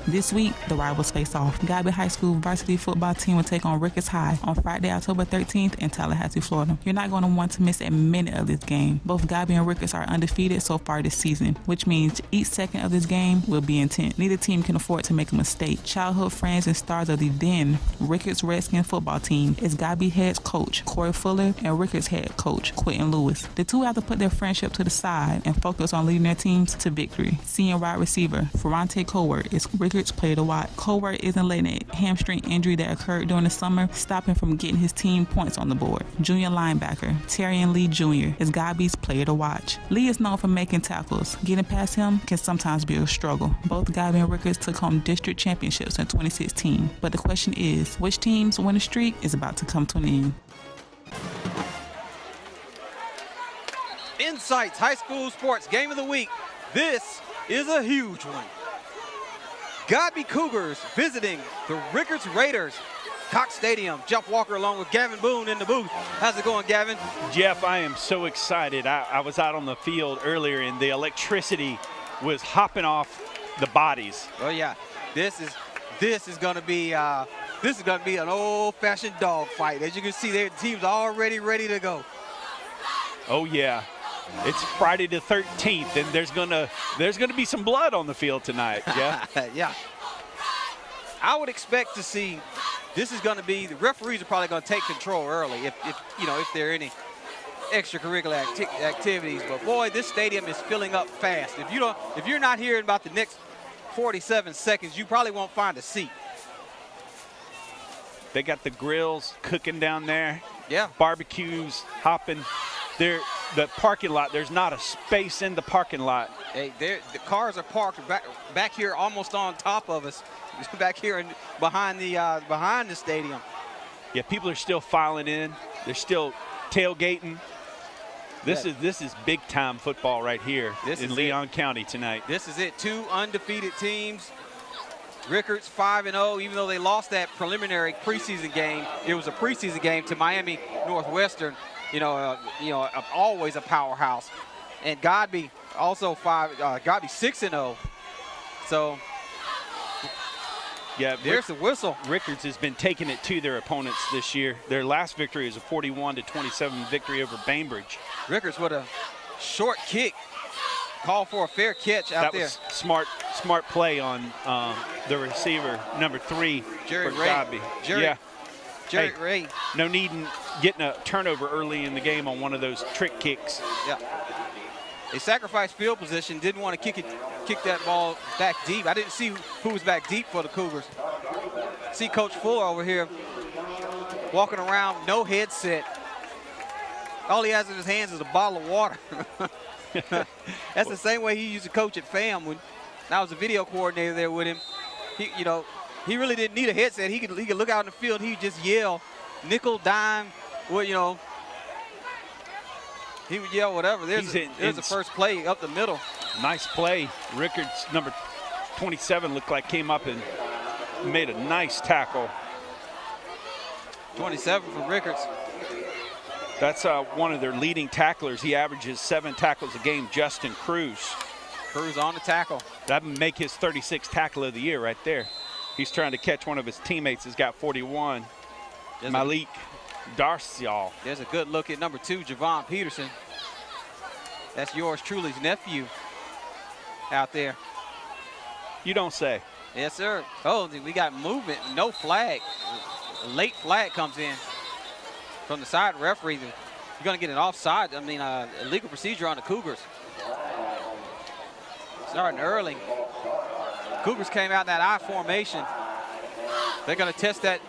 This week, the rivals face off. Godby High School varsity football team will take on Rickards High on Friday, October 13th in Tallahassee, Florida. You're not going to want to miss a minute of this game. Both Godby and Rickards are undefeated so far this season, which means each second of this game will be intense. Neither team can afford to make a mistake. Childhood friends and stars of the then Rickards Redskin football team is Godby head coach Corey Fuller and Rickards head coach Quentin Lewis. The two have to put their friendship to the side and focus on leading their teams to victory. Senior wide receiver Ferrante Cowart is Rickards player to watch. Cowart isn't letting a hamstring injury that occurred during the summer stop him from getting his team points on the board. Junior linebacker Terrion Lee Jr. is Godby's player to watch. Lee is known for making tackles. Getting past him can sometimes be a struggle. Both Godby and Rickards took home district championships in 2016. But the question is, which team's winning streak is about to come to an end? Insights High School Sports Game of the Week. This is a huge one. Godby Cougars visiting the Rickards Raiders. Cox Stadium. Jeff Walker along with Gavin Boone in the booth. How's it going, Gavin? Jeff, I am so excited. I was out on the field earlier and the electricity was hopping off the bodies. Oh yeah, this is going to be an old-fashioned dog fight. As you can see, their team's already ready to go. Oh yeah. It's Friday the 13th, and there's gonna be some blood on the field tonight. Yeah. Yeah. I would expect to see. This is going to be, the referees are probably going to take control early if there are any extracurricular activities. But boy, this stadium is filling up fast. If you're not hearing about the next 47 seconds, you probably won't find a seat. They got the grills cooking down there. Yeah. Barbecues hopping. The parking lot, there's not a space in the parking lot. Hey, the cars are parked back here almost on top of us, back here behind the stadium. Yeah, people are still filing in. They're still tailgating. This is big time football right here in Leon County tonight. This is it. Two undefeated teams. Rickards 5-0, even though they lost that preliminary preseason game. It was a preseason game to Miami Northwestern. Always a powerhouse. And Godby also Godby 6-0. So yeah, there's the whistle. Rickards has been taking it to their opponents this year. Their last victory is a 41-27 victory over Bainbridge. Rickards with a short kick. Call for a fair catch out there. That was smart play on the receiver, number 3 Jerry for Ray. Godby. Jerry Ray. No need in getting a turnover early in the game on one of those trick kicks. Yeah. They sacrificed field position, didn't want to kick that ball back deep. I didn't see who was back deep for the Cougars. See Coach Fuller over here walking around, no headset. All he has in his hands is a bottle of water. That's the same way he used to coach at FAM when I was a video coordinator there with him. He really didn't need a headset. He could look out in the field. He would just yell, nickel, dime, he would yell whatever. There's the first play up the middle. Nice play. Rickards, number 27, looked like came up and made a nice tackle. 27 for Rickards. That's one of their leading tacklers. He averages 7 tackles a game, Justin Cruz. Cruz on the tackle. That would make his 36th tackle of the year right there. He's trying to catch one of his teammates. He's got 41. Malik Darcial. There's a good look at number 2, Javon Peterson. That's yours truly's nephew out there. You don't say. Yes, sir. Oh, we got movement, no flag. A late flag comes in from the side referee. You're going to get an offside, a legal procedure on the Cougars. Starting early. Cougars came out in that I formation. They're going to test that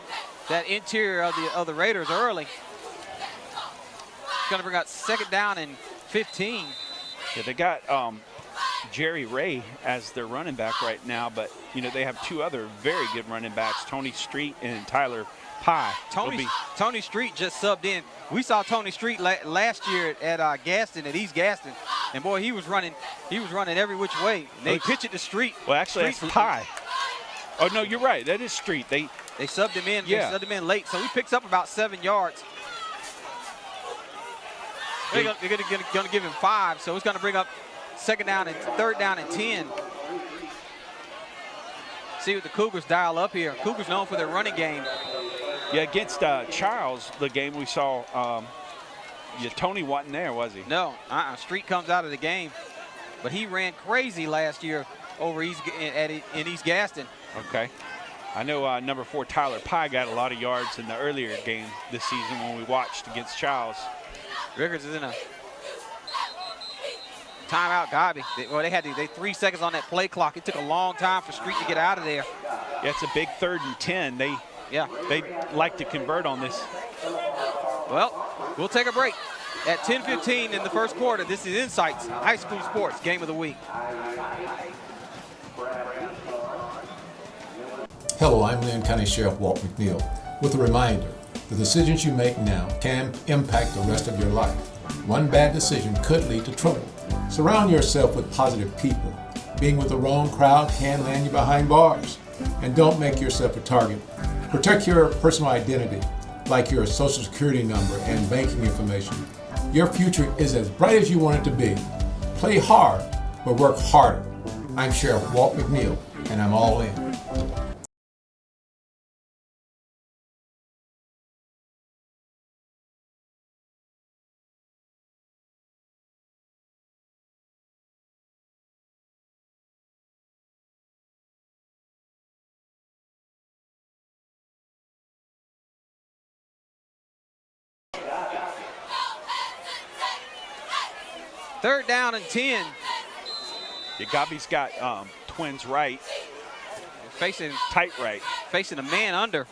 interior of the Raiders early. It's going to bring out 2nd down and 15. Yeah, they got Jerry Ray as their running back right now, but they have 2 other very good running backs, Tony Street and Tyler Pye. Tony Street just subbed in. We saw Tony Street last year at Gaston, at East Gaston, and boy, he was running every which way. They pitch it to Street. Well, actually, that's Pye. Oh no, you're right. That is Street. They subbed him in. Yeah. They subbed him in late, so he picks up about 7 yards. They're going to give him 5, so it's going to bring up 3rd down and 10. See what the Cougars dial up here. Cougars known for their running game. Yeah, against Charles, the game we saw, Tony wasn't there, was he? No, Street comes out of the game. But he ran crazy last year over in East Gaston. Okay. I know number 4, Tyler Pye, got a lot of yards in the earlier game this season when we watched against Charles. Rickards is in a timeout. Godby. They had 3 seconds on that play clock. It took a long time for Street to get out of there. Yeah, it's a big 3rd and 10. They like to convert on this. Well, we'll take a break. At 10:15 in the first quarter, this is Insights High School Sports Game of the Week. Hello, I'm Lynn County Sheriff Walt McNeil with a reminder: the decisions you make now can impact the rest of your life. One bad decision could lead to trouble. Surround yourself with positive people. Being with the wrong crowd can land you behind bars. And don't make yourself a target. Protect your personal identity, like your social security number and banking information. Your future is as bright as you want it to be. Play hard, but work harder. I'm Sheriff Walt McNeil, and I'm all in. Third down and 10. Yeah, Godby's got twins right. Facing tight right. Facing a man under.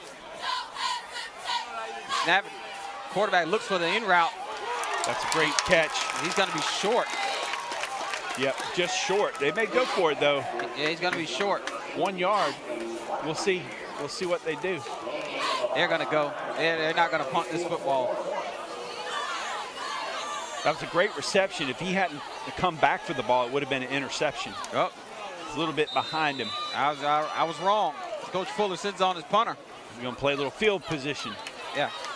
Snap. Quarterback looks for the in route. That's a great catch. He's going to be short. Yep, just short. They may go for it though. Yeah, he's going to be short. 1 yard. We'll see. We'll see what they do. They're going to go. They're not going to punt this football. That was a great reception. If he hadn't come back for the ball, it would have been an interception. Oh. It's a little bit behind him. I was wrong. Coach Fuller sits on his punter. He's going to play a little field position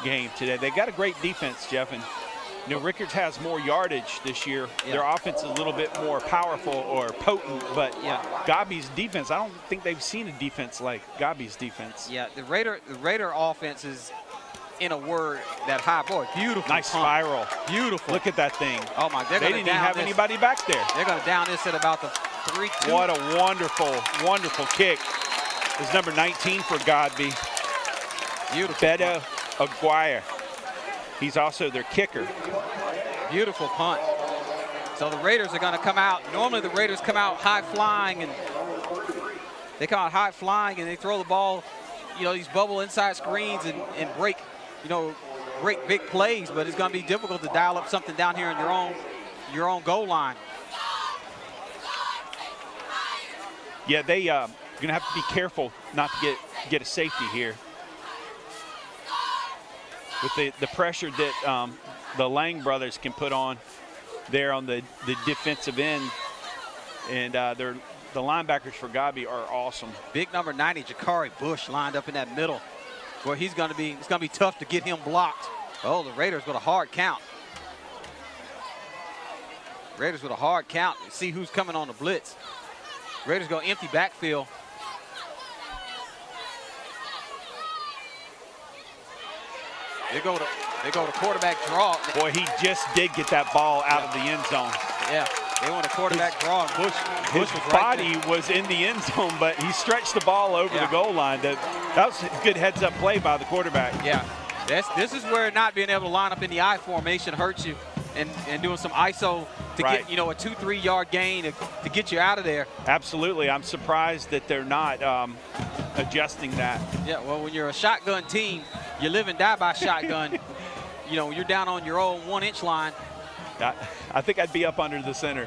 game today. They got a great defense, Jeff. And, you know, Rickards has more yardage this year. Yeah. Their offense is a little bit more powerful or potent, but Godby's defense, I don't think they've seen a defense like Godby's defense. Yeah, the Raider offense is, in a word, that high. Boy, beautiful. Nice spiral. Beautiful. Look at that thing. Oh, my. They didn't even have anybody back there. They're going to down this at about the 3-2. What a wonderful, wonderful kick. It's number 19 for Godby. Beautiful. Beto Aguirre. He's also their kicker. Beautiful punt. So the Raiders are going to come out. Normally the Raiders come out high flying, and they come out high flying and they throw the ball, you know, these bubble inside screens and break, you know, great big plays, but it's going to be difficult to dial up something down here in your own goal line. Yeah, they going to have to be careful not to get a safety here. With the pressure that the Lang brothers can put on there on the defensive end, and the linebackers for Godby are awesome. Big number 90, Jakari Bush, lined up in that middle, where it's going to be tough to get him blocked. Oh, the Raiders with a hard count. Raiders with a hard count. See who's coming on the blitz. Raiders go empty backfield. They go to quarterback draw. Boy, he just did get that ball out of the end zone. Yeah, they want a quarterback draw. And Bush his was body right was in the end zone, but he stretched the ball over the goal line. That was a good heads-up play by the quarterback. Yeah, this is where not being able to line up in the I formation hurts you, and doing some ISO to get, you know, a 2-3 yard gain to get you out of there. Absolutely, I'm surprised that they're not adjusting that. Yeah, well, when you're a shotgun team, you live and die by shotgun. You know, you're down on your own 1-inch line. I think I'd be up under the center.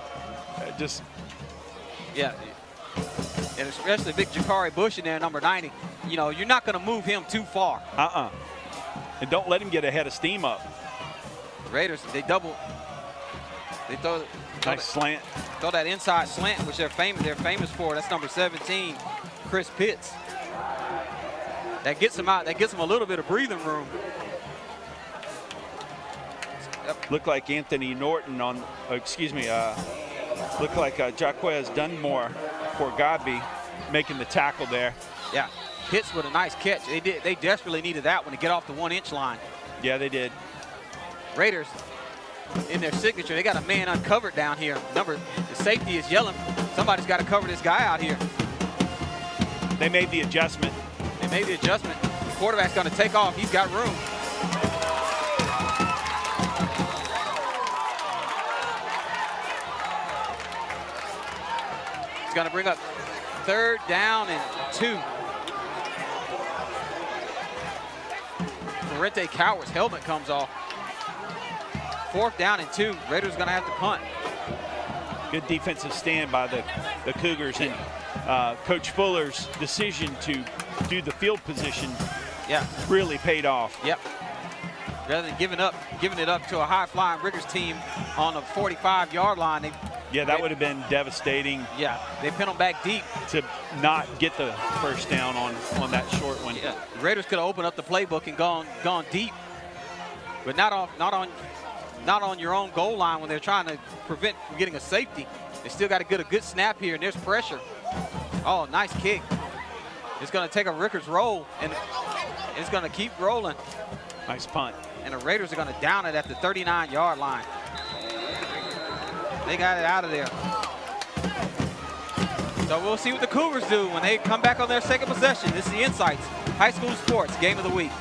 Yeah, and especially big Jakari Bush in there, number 90. You know, you're not going to move him too far. And don't let him get ahead of steam up. The Raiders, they throw nice slant. Throw that inside slant, which they're famous for. That's number 17, Chris Pitts. That gets him out. That gives him a little bit of breathing room. Looked like Anthony Norton looked like Jaquez Dunmore for Godby. making the tackle there. Yeah, hits with a nice catch. They desperately needed that one to get off the 1-inch line. Yeah, they did. Raiders in their signature, they got a man uncovered down here. The safety is yelling. Somebody's got to cover this guy out here. They made the adjustment. They made the adjustment. The quarterback's going to take off. He's got room. He's going to bring up 3rd down and 2. Ferrente Coward's helmet comes off. 4th down and 2. Raiders going to have to punt. Good defensive stand by the Cougars, and Coach Fuller's decision to do the field position really paid off. Yep. Rather than giving it up to a high-flying Rickards team on the 45-yard line, that would have been devastating. Yeah, they pin them back deep to not get the first down on that short one. Yeah, the Raiders could have opened up the playbook and gone deep, but not on your own goal line when they're trying to prevent from getting a safety. They still got to get a good snap here, and there's pressure. Oh, nice kick. It's going to take a Rickards roll, and it's going to keep rolling. Nice punt. And the Raiders are going to down it at the 39-yard line. They got it out of there. So we'll see what the Cougars do when they come back on their second possession. This is the Insights High School Sports Game of the Week.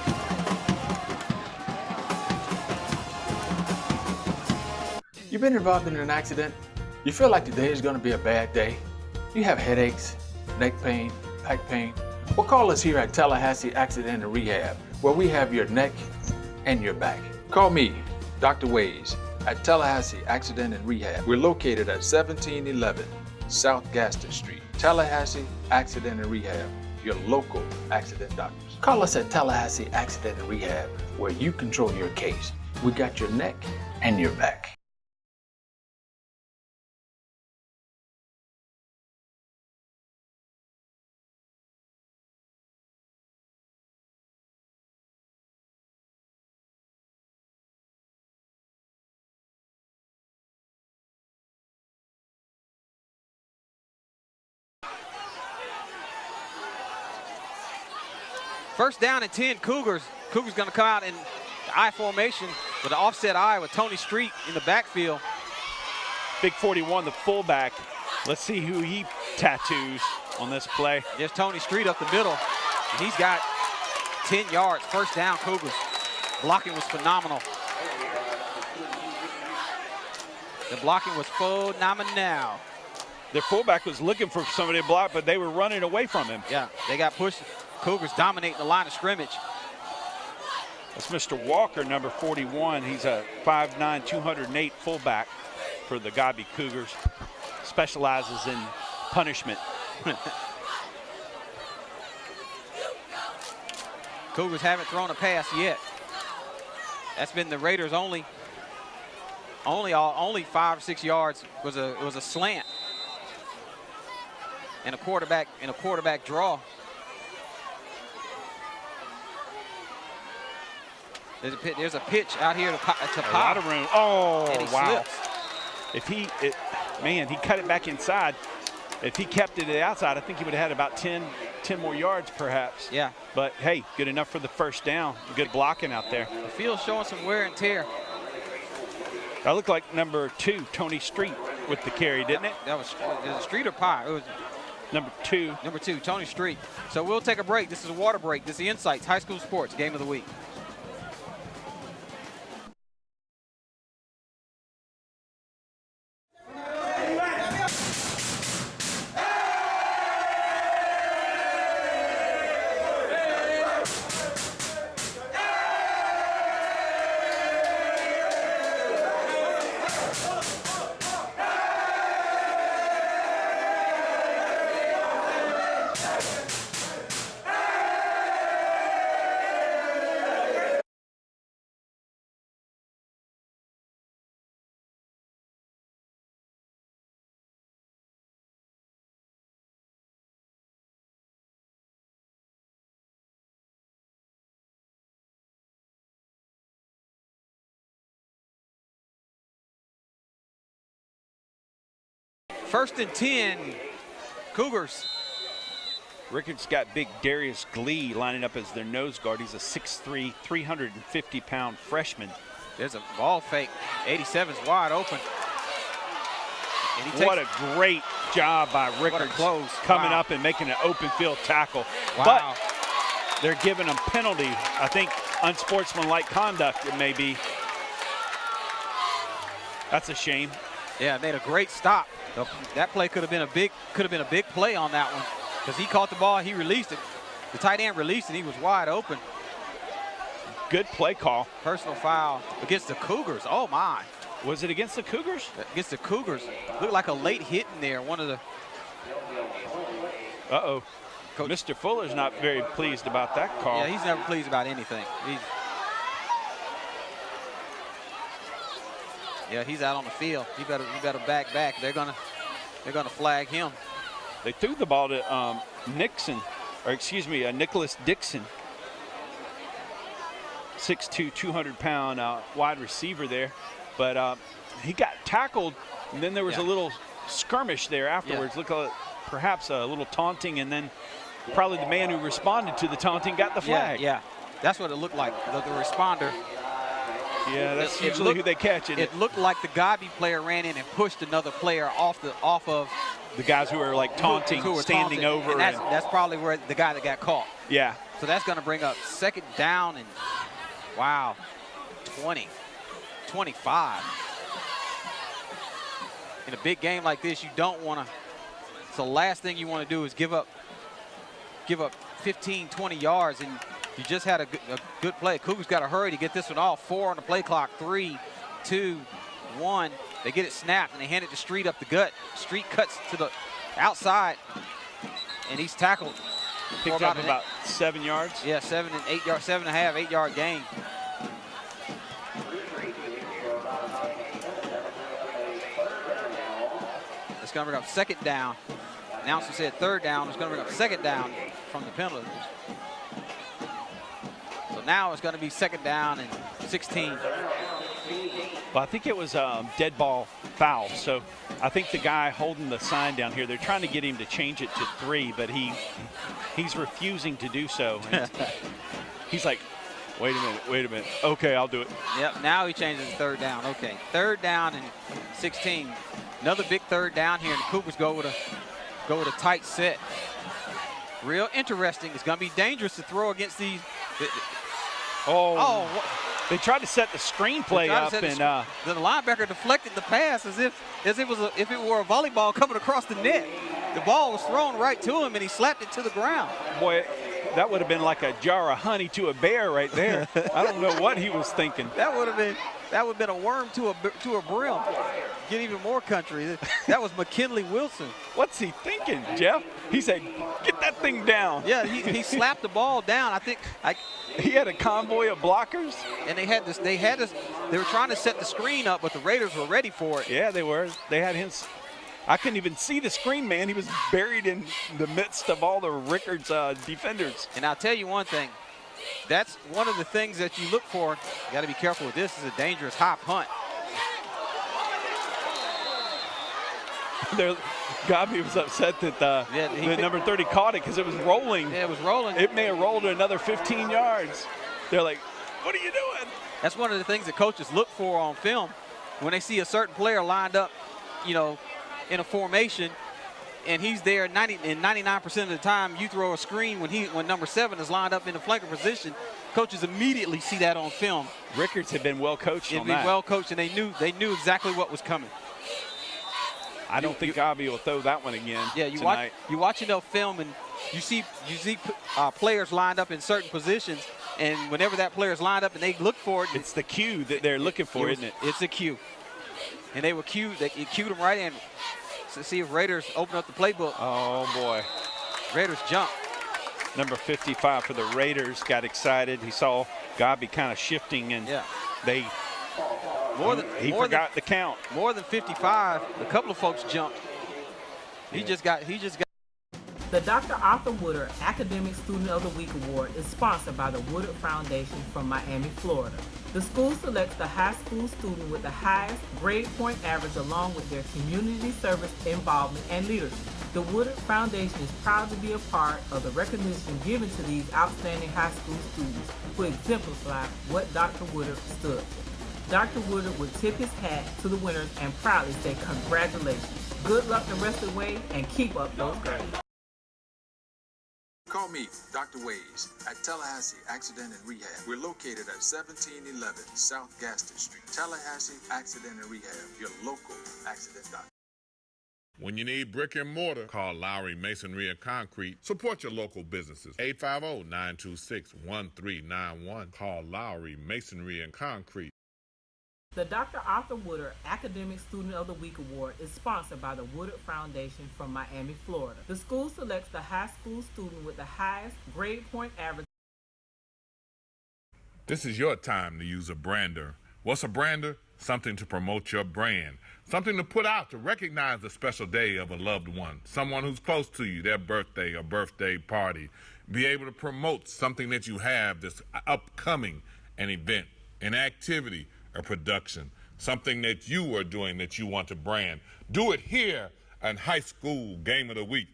You've been involved in an accident? You feel like today is going to be a bad day? You have headaches, neck pain, back pain? Well, call us here at Tallahassee Accident and Rehab, where we have your neck and your back. Call me, Dr. Ways, at Tallahassee Accident and Rehab. We're located at 1711 South Gaston Street. Tallahassee Accident and Rehab, your local accident doctors. Call us at Tallahassee Accident and Rehab, where you control your case. We got your neck and your back. First down and 10, Cougars. Cougars going to come out in I formation with an offset I with Tony Street in the backfield. Big 41, the fullback. Let's see who he tattoos on this play. There's Tony Street up the middle, and he's got 10 yards. First down, Cougars. Blocking was phenomenal. The blocking was phenomenal. Their fullback was looking for somebody to block, but they were running away from him. Yeah, they got pushed. Cougars dominating the line of scrimmage. That's Mr. Walker, number 41. He's a 5'9", 208 fullback for the Godby Cougars. Specializes in punishment. Cougars haven't thrown a pass yet. That's been the Raiders' only 5 or 6 yards was a slant and a quarterback draw. There's a pitch out here to Pop. A lot of room. Oh, and he wow. slips. Man, he cut it back inside. If he kept it to the outside, I think he would have had about 10 more yards perhaps. Yeah. But hey, good enough for the first down. Good blocking out there. The field's showing some wear and tear. That looked like number 2, Tony Street, with the carry, didn't it? That was Street or Pie? It was number 2. Number 2, Tony Street. So we'll take a break. This is a water break. This is the Insights High School Sports Game of the Week. First and 10, Cougars. Rickards got big Darius Glee lining up as their nose guard. He's a 6'3", 350-pound freshman. There's a ball fake. 87's wide open. What a great job by Rickards coming up and making an open field tackle. Wow. But they're giving him penalty. I think unsportsmanlike conduct it may be. That's a shame. Yeah, made a great stop. That play could have been a big play on that one, because he caught the ball, he released it. The tight end released it, he was wide open. Good play call. Personal foul against the Cougars. Oh my. Was it against the Cougars? Against the Cougars. Looked like a late hit in there. One of the. Uh-oh. Mr. Fuller's not very pleased about that call. Yeah, he's never pleased about anything. He's out on the field. He better back. They're gonna flag him. They threw the ball to Nicholas Dixon. 6'2", 200-pound wide receiver there. But he got tackled, and then there was a little skirmish there afterwards. Look, perhaps a little taunting, and then probably the man who responded to the taunting got the flag. Yeah. That's what it looked like, the responder. Yeah, that's usually who they catch. It looked like the Godby player ran in and pushed another player off of the guys who were like taunting, standing over. And that's probably where the guy that got caught. Yeah. So that's going to bring up second down and, wow, 20, 25. In a big game like this, you don't want to. So the last thing you want to do is give up 15, 20 yards, and you just had a good play. Cougars got to hurry to get this one off. 4 on the play clock. 3, 2, 1. They get it snapped, and they hand it to Street up the gut. Street cuts to the outside, and he's tackled. Picked up about 7 yards. Yeah, 7 and 8 yards, 7.5, 8 yard gain. It's going to bring up second down. Announcer said third down. It's going to bring up second down from the penalties. So now it's going to be second down and 16. Well, I think it was a dead ball foul. So I think the guy holding the sign down here, they're trying to get him to change it to 3, but he's refusing to do so. He's like, wait a minute. Okay, I'll do it. Yep, now he changes to third down. Okay, third down and 16. Another big third down here, and the Cougars go with a tight set. Real interesting. It's going to be dangerous to throw against these. They tried to set the screenplay up, and the linebacker deflected the pass as if it were a volleyball coming across the net. The ball was thrown right to him, and he slapped it to the ground. Boy, that would have been like a jar of honey to a bear right there. I don't know what he was thinking. That would have been a worm to a brim. Get even more country. That was McKinley Wilson. What's he thinking, Jeff? He said, "Get that thing down." Yeah, he slapped the ball down. I think he had a convoy of blockers, and they were trying to set the screen up, but the Raiders were ready for it. Yeah, they were. They had him. I couldn't even see the screen man. He was buried in the midst of all the Rickards defenders. And I'll tell you one thing. That's one of the things that you look for. You got to be careful with this. This is a dangerous high punt. Godby was upset that the number 30 caught it because it was rolling. Yeah, it was rolling. It may have rolled another 15 yards. They're like, what are you doing? That's one of the things that coaches look for on film. When they see a certain player lined up, in a formation, and he's there 99% of the time, you throw a screen when number 7 is lined up in the flanker position, coaches immediately see that on film. Rickards had been well coached on that. They've been well coached, and they knew exactly what was coming. I don't think Godby will throw that one again. Yeah, you watch enough film, and you see players lined up in certain positions, and whenever that player's lined up and they look for it, it's the cue that they're looking for, isn't it? It's a cue, and they cued them right in to see if Raiders open up the playbook. Oh boy, Raiders jump. Number 55 for the Raiders got excited. He saw Godby kind of shifting, and he forgot the count. More than 55. A couple of folks jumped. He just got. The Dr. Arthur Woodard Academic Student of the Week Award is sponsored by the Woodard Foundation from Miami, Florida. The school selects the high school student with the highest grade point average along with their community service involvement and leadership. The Woodard Foundation is proud to be a part of the recognition given to these outstanding high school students who exemplify what Dr. Woodard stood for. Dr. Woodard would tip his hat to the winners and proudly say congratulations. Good luck the rest of the way and keep up those grades. Call me, Dr. Ways, at Tallahassee Accident and Rehab. We're located at 1711 South Gaston Street. Tallahassee Accident and Rehab, your local accident doctor. When you need brick and mortar, call Lowry Masonry and Concrete. Support your local businesses. 850-926-1391. Call Lowry Masonry and Concrete. The Dr. Arthur Woodard Academic Student of the Week Award is sponsored by the Woodard Foundation from Miami, Florida. The school selects the high school student with the highest grade point average. This is your time to use a brander. What's a brander? Something to promote your brand. Something to put out to recognize the special day of a loved one. Someone who's close to you, their birthday or birthday party. Be able to promote something that you have that's upcoming, an event, an activity, a production, something that you are doing that you want to brand. Do it here on High School Game of the Week.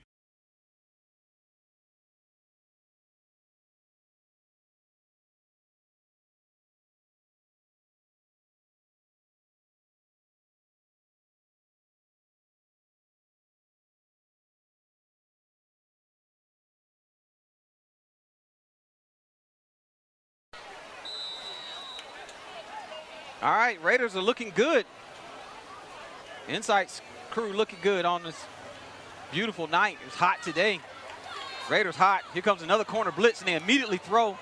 All right, Raiders are looking good. Insight's crew looking good on this beautiful night. It's hot today. Raiders hot. Here comes another corner blitz, and they immediately throw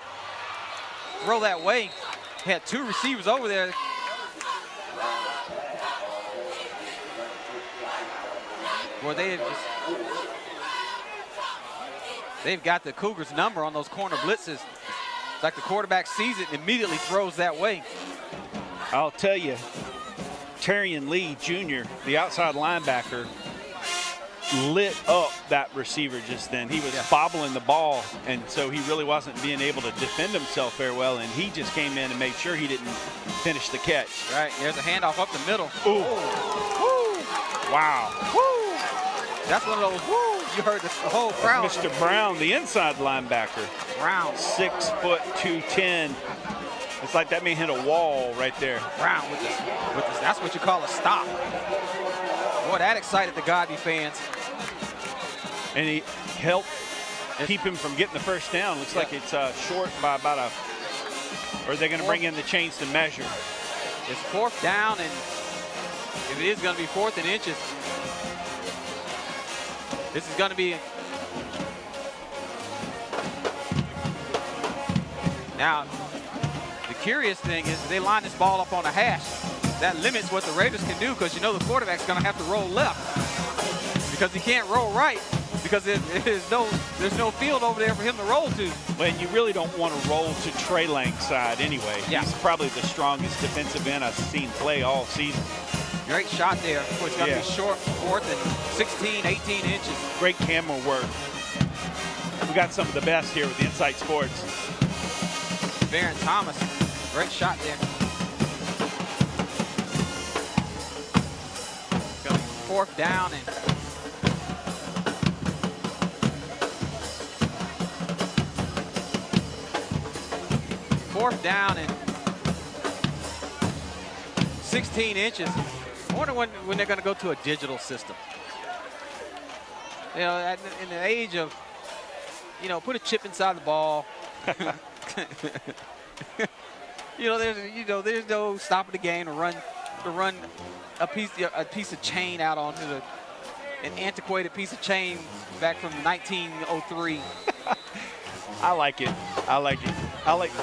that way. Had two receivers over there. Boy, they've got the Cougars number on those corner blitzes. It's like the quarterback sees it and immediately throws that way. I'll tell you, Terrion Lee Jr., the outside linebacker, lit up that receiver just then. He was bobbling the ball, and so he really wasn't being able to defend himself very well, and he just came in and made sure he didn't finish the catch. Right, there's a handoff up the middle. Ooh. Woo. Wow. Woo. That's one of those, woo, you heard the whole crowd. Mr. Brown, the inside linebacker. Brown. 6 foot 210. It's like that may hit a wall right there. Brown with this, that's what you call a stop. Boy, that excited the Godby fans. And he helped keep him from getting the first down. Looks like it's short by about a, or are they going to bring in the chains to measure? It's 4th down, and if it is going to be 4th and inches, this is going to be. Now, the curious thing is they line this ball up on a hash. That limits what the Raiders can do, because you know the quarterback's going to have to roll left because he can't roll right, because there's no field over there for him to roll to. Well, and you really don't want to roll to Trey Lang's side anyway. Yeah. He's probably the strongest defensive end I've seen play all season. Great shot there. It's going to be short, 4th and 16, 18 inches. Great camera work. We got some of the best here with the Insight Sports. Baron Thomas, great shot there. Going 4th down and 4th down and 16 inches. I wonder when they're going to go to a digital system. You know, in the age of, you know, put a chip inside the ball. There's no stopping the game to run a piece of chain out onto an antiquated piece of chain back from 1903. I like it.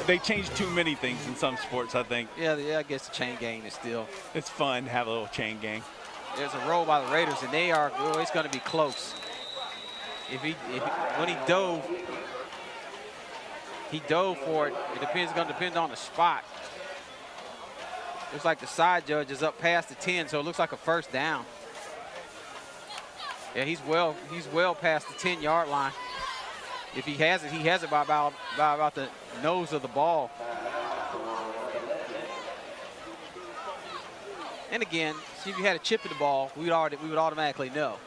They changed too many things in some sports, I think. Yeah, I guess the chain gang is still. It's fun to have a little chain gang. There's a roll by the Raiders, and they are. Oh, it's going to be close. When he dove for it. It's going to depend on the spot. Looks like the side judge is up past the 10, so it looks like a 1st down. Yeah, he's well past the 10-yard line. If he has it, he has it by about the nose of the ball. And again, see, if you had a chip in the ball, we would automatically know.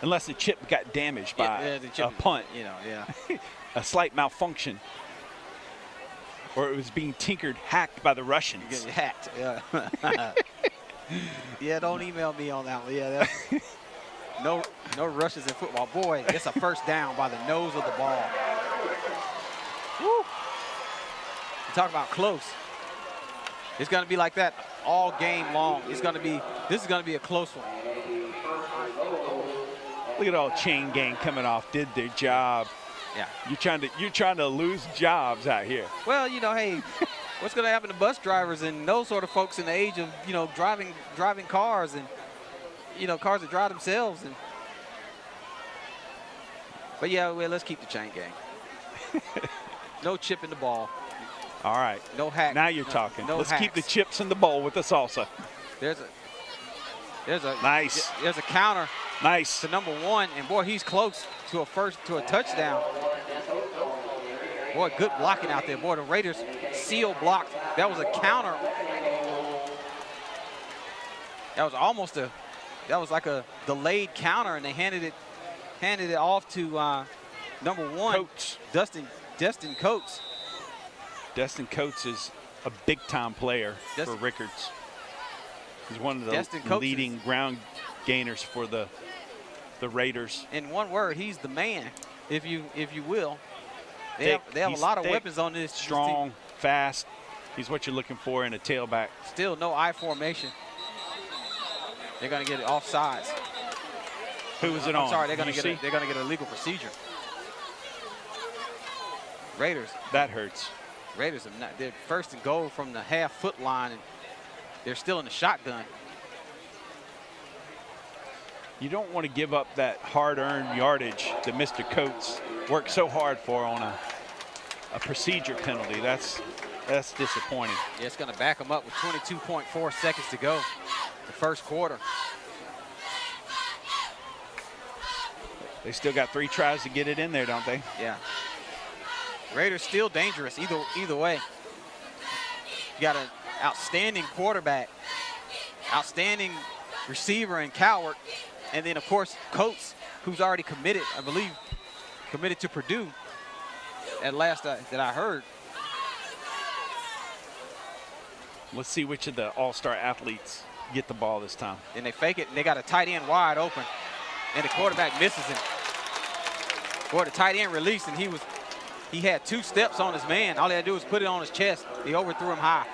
unless the chip got damaged by a punt, a slight malfunction, or it was being hacked by the Russians. Hacked, yeah. Yeah, don't email me on that one. Yeah, no rushes in football. Boy, it's a first down by the nose of the ball. Woo. You talk about close. It's going to be like that all game long. This is going to be a close one. Look at all chain gang coming off, did their job. Yeah. You're trying to lose jobs out here. Well, hey, what's going to happen to bus drivers and those sort of folks in the age of, driving cars and, cars that drive themselves. But yeah, well, let's keep the chain gang. No chip in the ball. All right. No hack. Now you're talking. Let's hacks. keep the chips in the bowl with the salsa. There's a nice. There's a counter. Nice. To number 1, and boy, he's close to a touchdown. Boy, good blocking out there. Boy, the Raiders seal blocked. That was a counter. That was like a delayed counter, and they handed it off to number 1, Coates. Destin Coates. Destin Coates is a big-time player for Rickards. He's one of the leading ground gainers for the Raiders. In one word, he's the man, if you will. They have a lot of weapons on this. Strong, fast. He's what you're looking for in a tailback. Still no I formation. They're going to get it offsides. Who was it on? I'm sorry, they're going to get a legal procedure. Raiders. That hurts. Raiders they're first and goal from the half-foot line, and they're still in the shotgun. You don't want to give up that hard-earned yardage that Mr. Coates worked so hard for on a procedure penalty. That's disappointing. Yeah, it's going to back them up with 22.4 seconds to go, the first quarter. They still got 3 tries to get it in there, don't they? Yeah. Raiders still dangerous either way. You got an outstanding quarterback, outstanding receiver in Coward, and then, of course, Coates, who's already committed, I believe, committed to Purdue at last that I heard. Let's see which of the all-star athletes get the ball this time. And they fake it, and they got a tight end wide open, and the quarterback misses him. Boy, the tight end released, and he had 2 steps on his man. All he had to do was put it on his chest. He overthrew him high.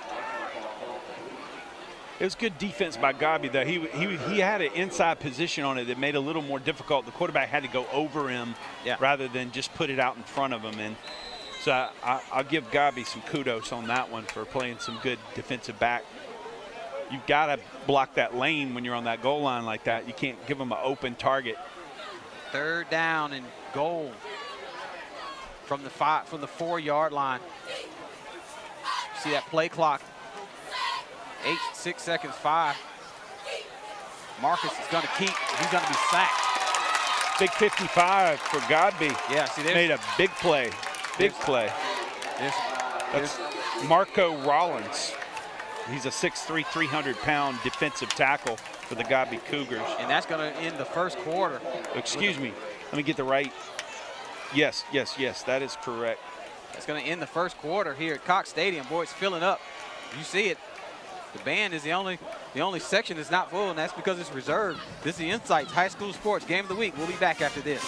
It was good defense by Godby, though. He had an inside position on it that made it a little more difficult. The quarterback had to go over him rather than just put it out in front of him. And so I'll give Godby some kudos on that one for playing some good defensive back. You've got to block that lane when you're on that goal line like that. You can't give them an open target. 3rd down and goal from the 4-yard line. See that play clock. 8, 6 seconds, 5. Marcus is going to he's going to be sacked. Big 55 for Godby. Yeah, see, made a big play. Big play. That's Marco Rollins. He's a 6'3", 300-pound defensive tackle for the Godby Cougars. And that's going to end the first quarter. Excuse me. Let me get the right. Yes, that is correct. It's going to end the first quarter here at Cox Stadium. Boy, it's filling up. You see it. The band is the only section that's not full, and that's because it's reserved. This is the Insights High School Sports Game of the Week. We'll be back after this.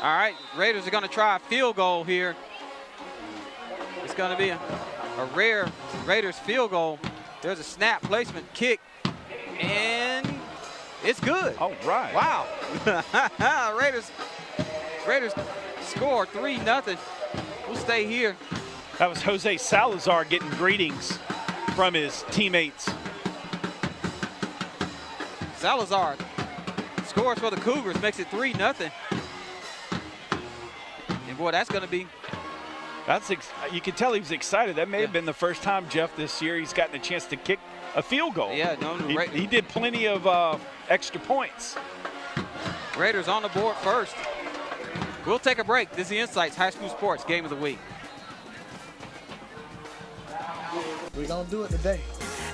All right, Raiders are going to try a field goal here. It's going to be a rare Raiders field goal. There's a snap placement kick, and it's good. All right. Wow. Raiders score 3-0. We'll stay here. That was Jose Salazar getting greetings from his teammates. Salazar scores for the Cougars, makes it 3-0. And boy, that's going to be. You can tell he was excited. That may have been the first time, Jeff, this year he's gotten a chance to kick a field goal. Yeah, he did plenty of extra points. Raiders on the board first. We'll take a break. This is the Insights High School Sports Game of the Week. We're going to do it today.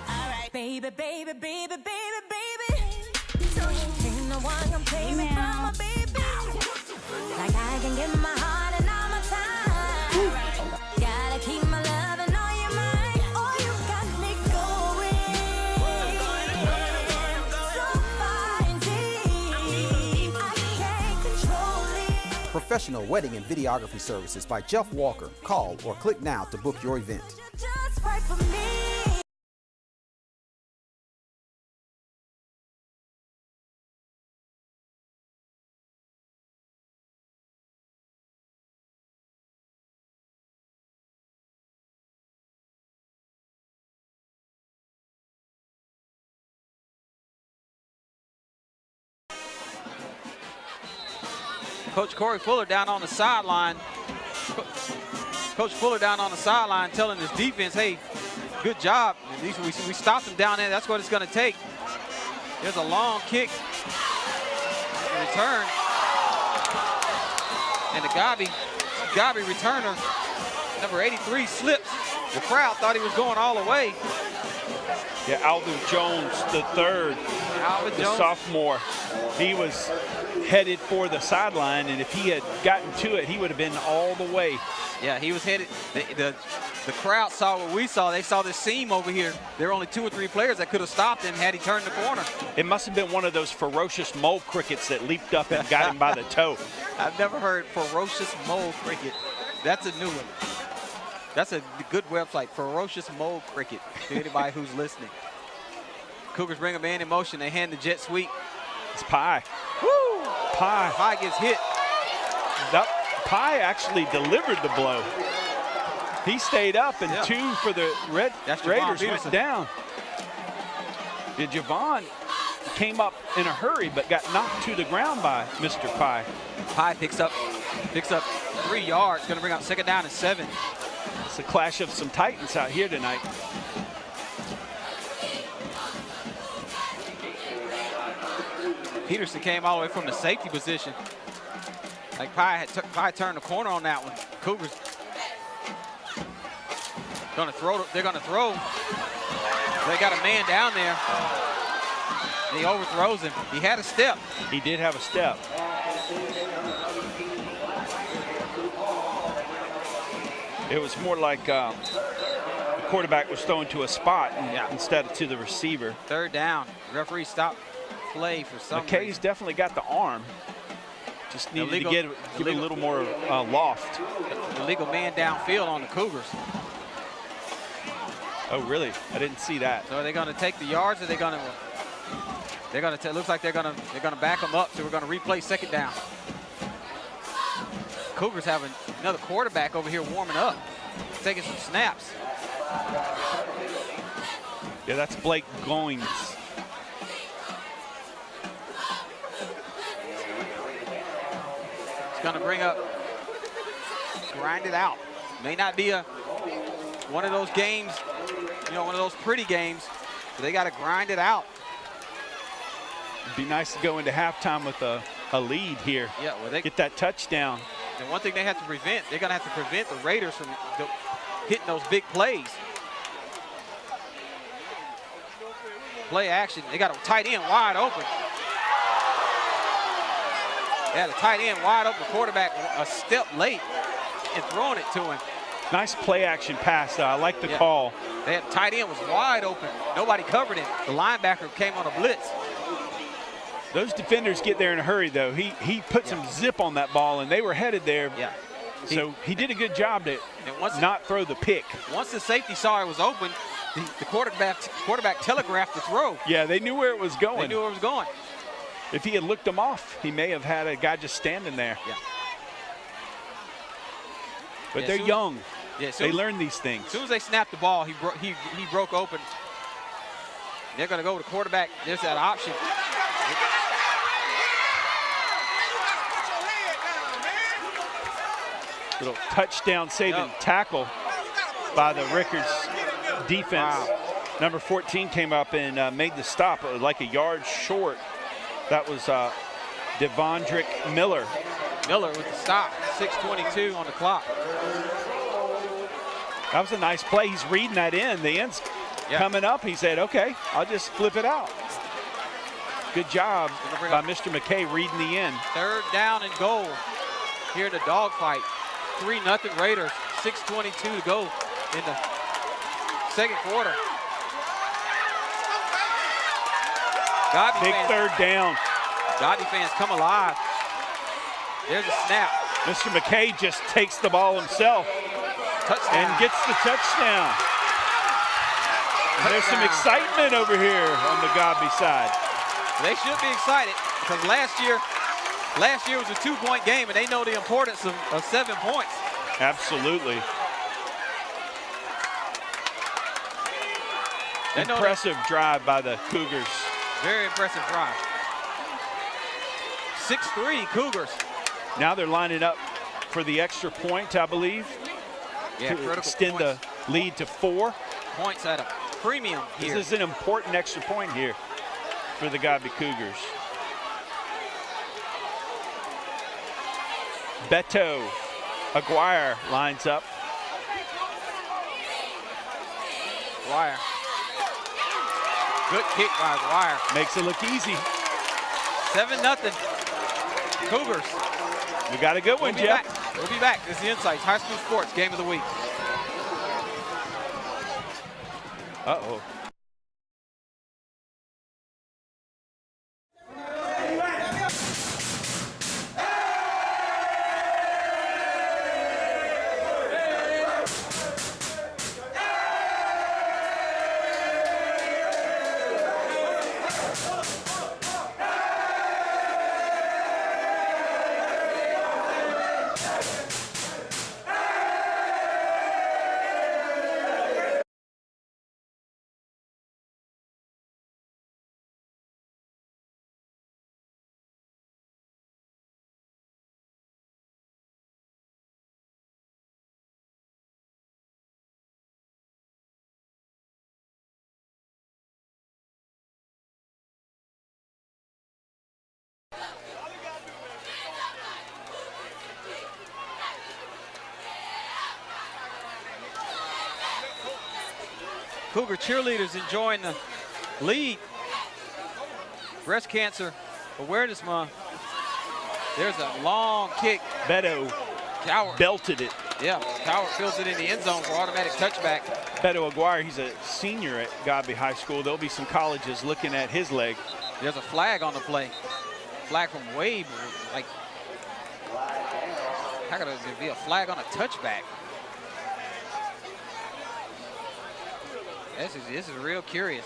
All right, baby, baby, baby, baby, baby. So ain't no one gonna take me from my baby. Like I can give my heart and all my time. Gotta keep my love and all your mind. Oh, you got me going so far and deep. I can't control it. Professional wedding and videography services by Jeff Walker. Call or click now to book your event. Just right for me. Coach Corey Fuller down on the sideline. Coach Fuller down on the sideline telling his defense, hey, good job. At least we stopped him down there. That's what it's going to take. There's a long kick. Return. And the Godby returner, number 83, slips. The crowd thought he was going all the way. Yeah, Alvin Jones, the third, the sophomore. He was headed for the sideline, and if he had gotten to it, he would have been all the way. Yeah, he was headed. The crowd saw what we saw. They saw this seam over here. There were only 2 or 3 players that could have stopped him had he turned the corner. It must have been one of those ferocious mole crickets that leaped up and got him by the toe. I've never heard ferocious mole cricket. That's a new one. That's a good website, ferocious mole cricket, to anybody who's listening. Cougars bring a man in motion. They hand the jet sweep. It's Pye. Woo! Pye gets hit. Pye actually delivered the blow. He stayed up, and 2 for the Raiders went down. Yeah, Javon came up in a hurry, but got knocked to the ground by Mr. Pye. Pye picks up 3 yards. Going to bring out 2nd down and 7. It's a clash of some Titans out here tonight. Peterson came all the way from the safety position. Like Pye turned the corner on that one. Cougars gonna throw. They're gonna throw. They got a man down there. He overthrows him. He had a step. He did have a step. It was more like the quarterback was thrown to a spot instead of to the receiver. 3rd down. Referee stopped play for some McKay's reason. definitely got the arm. Just needed to give it a little more loft. Illegal man downfield on the Cougars. Oh, really? I didn't see that. So are they going to take the yards? Or are they going to? They're going to. Looks like they're going to back them up. So we're going to replay 2nd down. Cougars have another quarterback over here warming up, taking some snaps. Yeah, that's Blake Goings. It's going to bring up, grind it out. May not be one of those games, one of those pretty games, but they got to grind it out. It'd be nice to go into halftime with a lead here. Yeah, well, they get that touchdown. And one thing they have to prevent, they're going to have to prevent the Raiders from hitting those big plays. Play action. They got a tight end wide open. They had a tight end wide open, quarterback a step late and throwing it to him. Nice play action pass, though. I like the call. They had tight end was wide open. Nobody covered him. The linebacker came on a blitz. Those defenders get there in a hurry, though. He put some zip on that ball, and they were headed there. Yeah. So he did a good job to not throw the pick. Once the safety saw it was open, the quarterback telegraphed the throw. Yeah, they knew where it was going. They knew where it was going. If he had looked them off, he may have had a guy just standing there. Yeah. But they're young. Yeah, they learn these things. As soon as they snapped the ball, he broke open. They're going to go to quarterback. There's that option. Little touchdown saving tackle by the Rickards defense. Wow. Number 14 came up and made the stop like a yard short. That was Devondrick Miller. Miller with the stop, 6:22 on the clock. That was a nice play. He's reading that in. The end's coming up. He said, okay, I'll just flip it out. Good job by Mr. McKay reading the end. 3rd down and goal here in the dogfight. 3-0 Raiders, 6:22 to go in the second quarter. Godby Big fans, 3rd down. Godby fans come alive. There's a snap. Mr. McKay just takes the ball himself. Touchdown. And gets the touchdown. There's some excitement over here on the Godby side. They should be excited because last year was a 2-point game, and they know the importance of 7 points. Absolutely. Impressive drive by the Cougars. Very impressive drive. 6-3 Cougars. Now they're lining up for the extra point, I believe. Yeah, to extend the lead to 4 points at a premium here. This is an important extra point here for the Godby Cougars. Beto Aguirre lines up. Aguirre. Good kick by Aguirre. Makes it look easy. 7-0 Cougars. We got a good one, Jeff. We'll be back. This is the Insights High School Sports Game of the Week. Uh-oh. Cougar cheerleaders enjoying the lead. Breast Cancer Awareness Month. There's a long kick. Beto Coward belted it. Yeah, Coward fills it in the end zone for automatic touchback. Beto Aguirre, he's a senior at Godby High School. There'll be some colleges looking at his leg. There's a flag on the play. Flag from way, like, how could there be a flag on a touchback? This is real curious.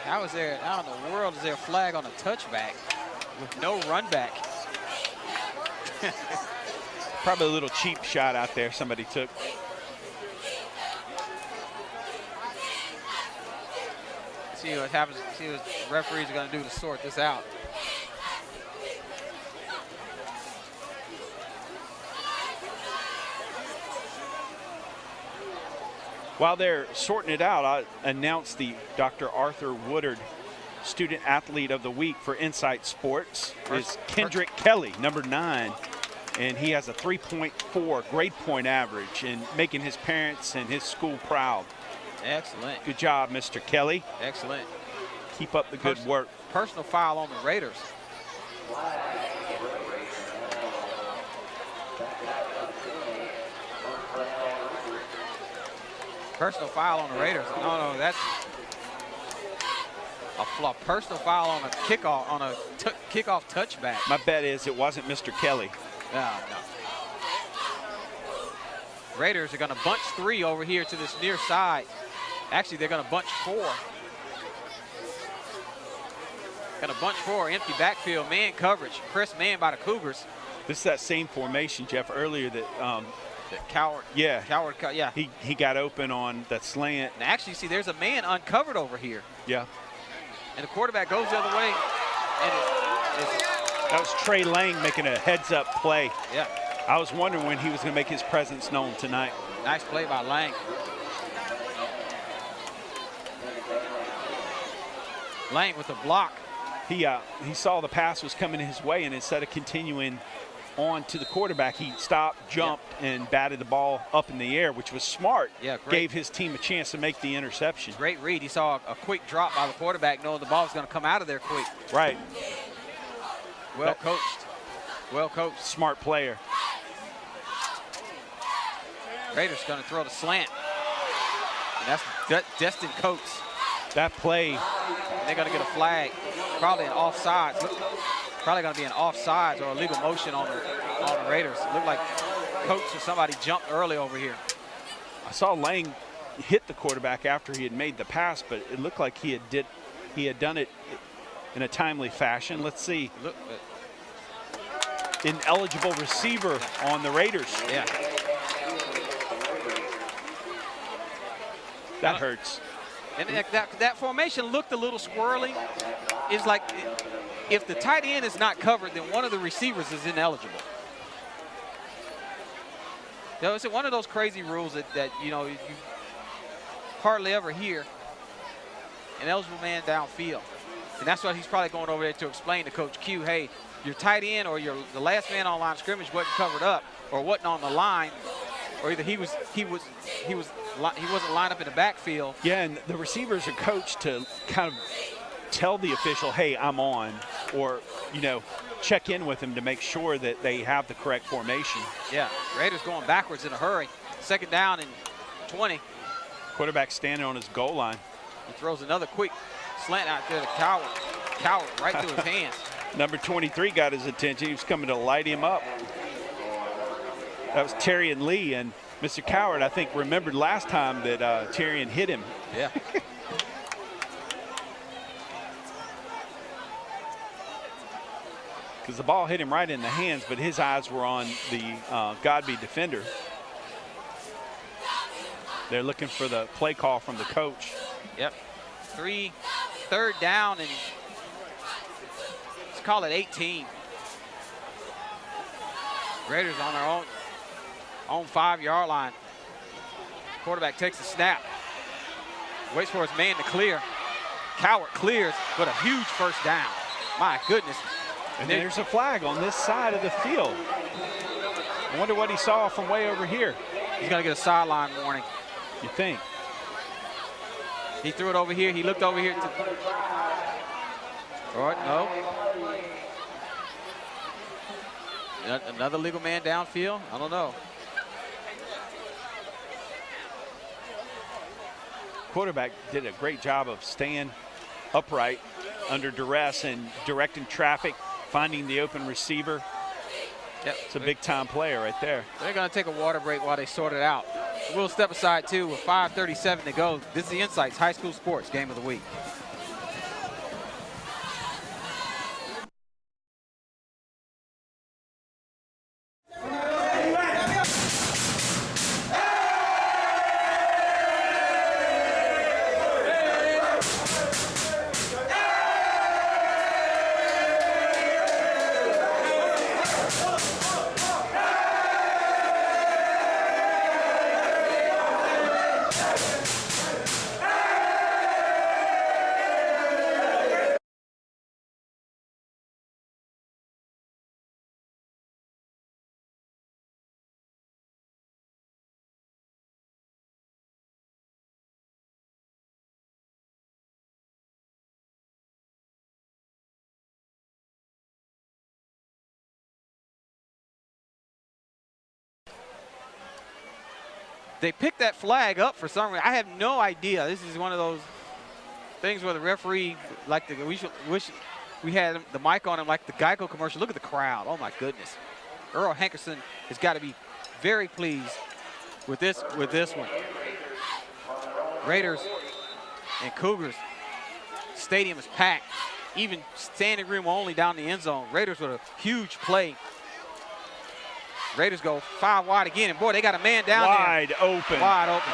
How in the world is there a flag on a touchback with no run back? Probably a little cheap shot out there somebody took. See what happens, see what the referees are going to do to sort this out. While they're sorting it out, I announced the Dr. Arthur Woodard Student Athlete of the Week for Insight Sports. It's Kendrick Kelly, number 9. And he has a 3.4 grade point average and making his parents and his school proud. Excellent. Good job, Mr. Kelly. Excellent. Keep up the good work. Personal foul on the Raiders. Personal foul on the Raiders. No, that's A personal foul on a kickoff, kickoff touchback. My bet is it wasn't Mr. Kelly. No. Raiders are going to bunch 3 over here to this near side. Actually, they're going to bunch 4. Going to bunch 4, empty backfield, man coverage. Press man by the Cougars. This is that same formation, Jeff, earlier that Coward. Yeah. Coward, yeah. He got open on that slant. And actually, see, there's a man uncovered over here. Yeah. And the quarterback goes the other way. And that was Trey Lang making a heads-up play. Yeah. I was wondering when he was going to make his presence known tonight. Nice play by Lang. Lang with the block. He saw the pass was coming his way, and instead of continuing on to the quarterback, he stopped, jumped, and batted the ball up in the air, which was smart. Yeah, great. Gave his team a chance to make the interception. Great read. He saw a quick drop by the quarterback, knowing the ball was going to come out of there quick. Right. Well coached. Well coached. Smart player. Raiders going to throw the slant. And that's Destin Coates. That play. And they're going to get a flag. Probably an offsides. Probably going to be an offsides or illegal motion on the Raiders. It looked like Coates or somebody jumped early over here. I saw Lang hit the quarterback after he had made the pass, but it looked like he had done it in a timely fashion. Let's see. Ineligible receiver on the Raiders. Yeah. That hurts. And that formation looked a little squirrely. It's like if the tight end is not covered, then one of the receivers is ineligible. You know, it's one of those crazy rules that you know you hardly ever hear. An eligible man downfield, and that's what he's probably going over there to explain to Coach Q. Hey, your tight end or the last man on line of scrimmage wasn't covered up or wasn't on the line, or either he wasn't lined up in the backfield. Yeah, and the receivers are coached to kind of tell the official, hey, I'm on, or, you know, check in with him to make sure that they have the correct formation. Yeah, Raiders going backwards in a hurry. 2nd down and 20. Quarterback standing on his goal line. He throws another quick slant out there to Coward. Coward right through his hands. Number 23 got his attention. He was coming to light him up. That was Terrian Lee, and Mr. Coward, I think, remembered last time that Terrian hit him. Yeah. Because the ball hit him right in the hands, but his eyes were on the Godby defender. They're looking for the play call from the coach. Yep. 3rd down, and let's call it 18. Raiders on their own 5-yard line. Quarterback takes a snap. Waits for his man to clear. Coward clears with a huge 1st down. My goodness. And there's a flag on this side of the field. I wonder what he saw from way over here. He's going to get a sideline warning. You think? He threw it over here. He looked over here. All right, no. Another legal man downfield? I don't know. Quarterback did a great job of staying upright under duress and directing traffic, finding the open receiver. Yep. It's a big-time player right there. They're going to take a water break while they sort it out. We'll step aside, too, with 5:37 to go. This is the Insights High School Sports Game of the Week. They picked that flag up for some reason. I have no idea. This is one of those things where the referee, like we wish we had the mic on him like the Geico commercial. Look at the crowd. Oh, my goodness. Earl Hankerson has got to be very pleased with this one. Raiders and Cougars. Stadium is packed. Even standing room only down the end zone. Raiders with a huge play. Raiders go 5 wide again, and boy, they got a man down there. Wide open. Wide open.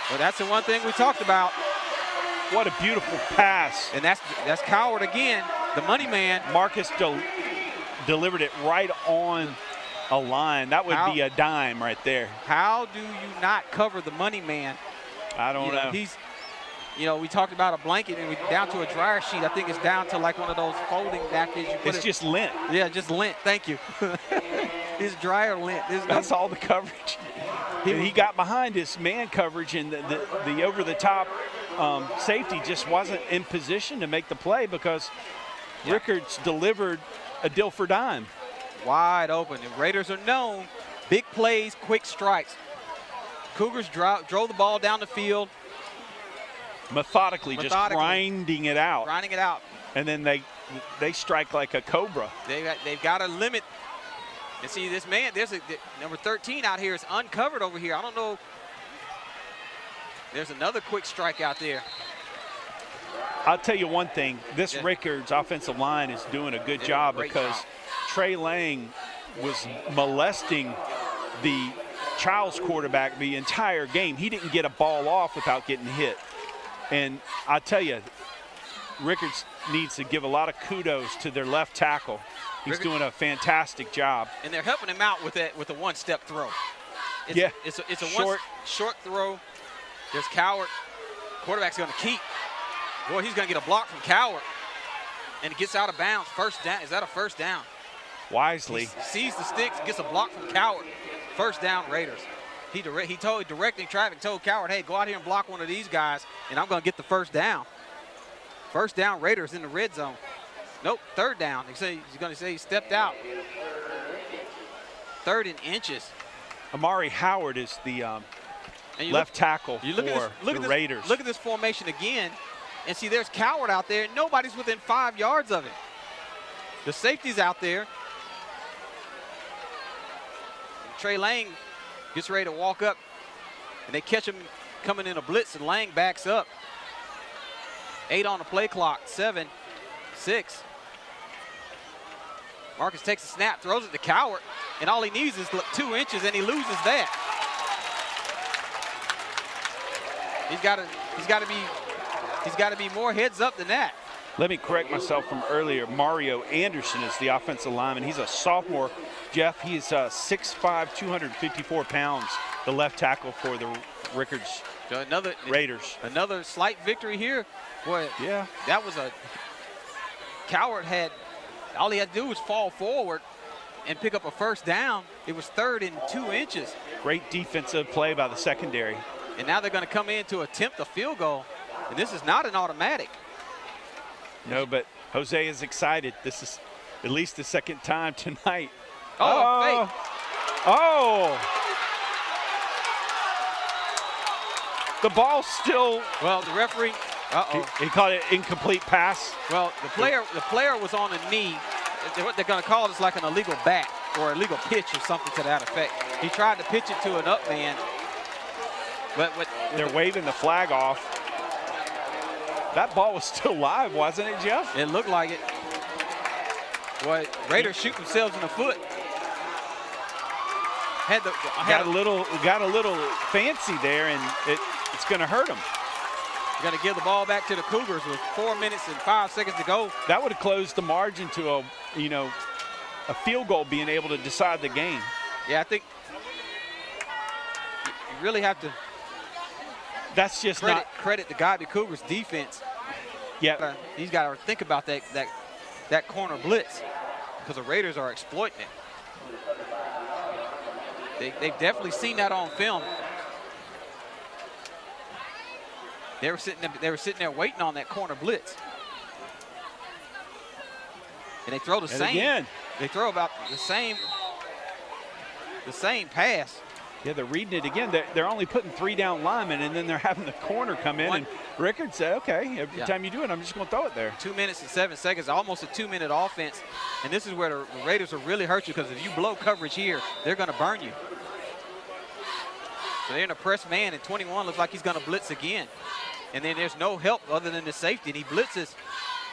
Well, that's the one thing we talked about. What a beautiful pass. And that's Coward again, the money man. Marcus delivered it right on a line. That would be a dime right there. How do you not cover the money man? I don't know. We talked about a blanket and we down to a dryer sheet. I think it's down to like one of those folding napkins. It's just lint. Yeah, just lint. Thank you. It's dryer lint. That's all the coverage. He got behind his man coverage, and the over-the-top safety just wasn't in position to make the play because Rickards delivered a deal for dime. Wide open. The Raiders are known. Big plays, quick strikes. Cougars drove the ball down the field. Methodically, just grinding it out. Grinding it out. And then they strike like a cobra. They've got a limit. And see, this man, there's number 13 out here is uncovered over here. I don't know. There's another quick strike out there. I'll tell you one thing. This Rickards offensive line is doing a good job because Trey Lang was molesting the Childs quarterback the entire game. He didn't get a ball off without getting hit. And I tell you, Rickards needs to give a lot of kudos to their left tackle. He's doing a fantastic job. And they're helping him out with a one-step throw. It's a short throw. There's Coward. Quarterback's going to keep. Boy, he's going to get a block from Coward. And it gets out of bounds. First down. Is that a first down? Wisely. He sees the sticks, gets a block from Coward. First down, Raiders. He directing traffic, told Coward, hey, go out here and block one of these guys, and I'm going to get the first down. First down, Raiders in the red zone. Nope, third down. He's going to say he stepped out. 3rd and inches. Amari Howard is the left tackle for the Raiders. Look at this formation again, and see there's Coward out there. Nobody's within 5 yards of him. The safety's out there. And Trey Lang gets ready to walk up, and they catch him coming in a blitz, and Lang backs up. 8 on the play clock, 7, 6. Marcus takes a snap, throws it to Coward, and all he needs is 2 inches, and he loses that. He's got to be more heads up than that. Let me correct myself from earlier. Mario Anderson is the offensive lineman. He's a sophomore. Jeff, he's 6'5", 254 pounds, the left tackle for the Rickards Raiders. Another slight victory here. Boy, yeah, that was Coward all he had to do was fall forward and pick up a first down. It was 3rd and 2 inches. Great defensive play by the secondary. And now they're going to come in to attempt a field goal. And this is not an automatic. No, but Jose is excited. This is at least the second time tonight. Fake. Oh. The ball's still. Well, the referee. He called it incomplete pass. Well, the player was on a knee. What they're going to call it is like an illegal bat or illegal pitch or something to that effect. He tried to pitch it to an up man. But they're waving the flag off. That ball was still live, wasn't it, Jeff? It looked like it. Boy, Raiders shoot themselves in the foot. Got a little fancy there, and it's going to hurt them. You're going to give the ball back to the Cougars with 4 minutes and 5 seconds to go. That would have closed the margin to a field goal being able to decide the game. Yeah, I think you really have to. That's just credit the Godby Cougars defense. Yeah, he's got to think about that corner blitz because the Raiders are exploiting it. They've definitely seen that on film. They were sitting there waiting on that corner blitz. And they throw the same. Again. They throw about the same pass. Yeah, they're reading it again. They're only putting 3 down linemen, and then they're having the corner come in and Rickards said, okay, every time you do it, I'm just going to throw it there. 2 minutes and 7 seconds, almost a 2-minute offense. And this is where the Raiders will really hurt you, because if you blow coverage here, they're going to burn you. So they're in a press man, and 21 looks like he's going to blitz again. And then there's no help other than the safety, and he blitzes.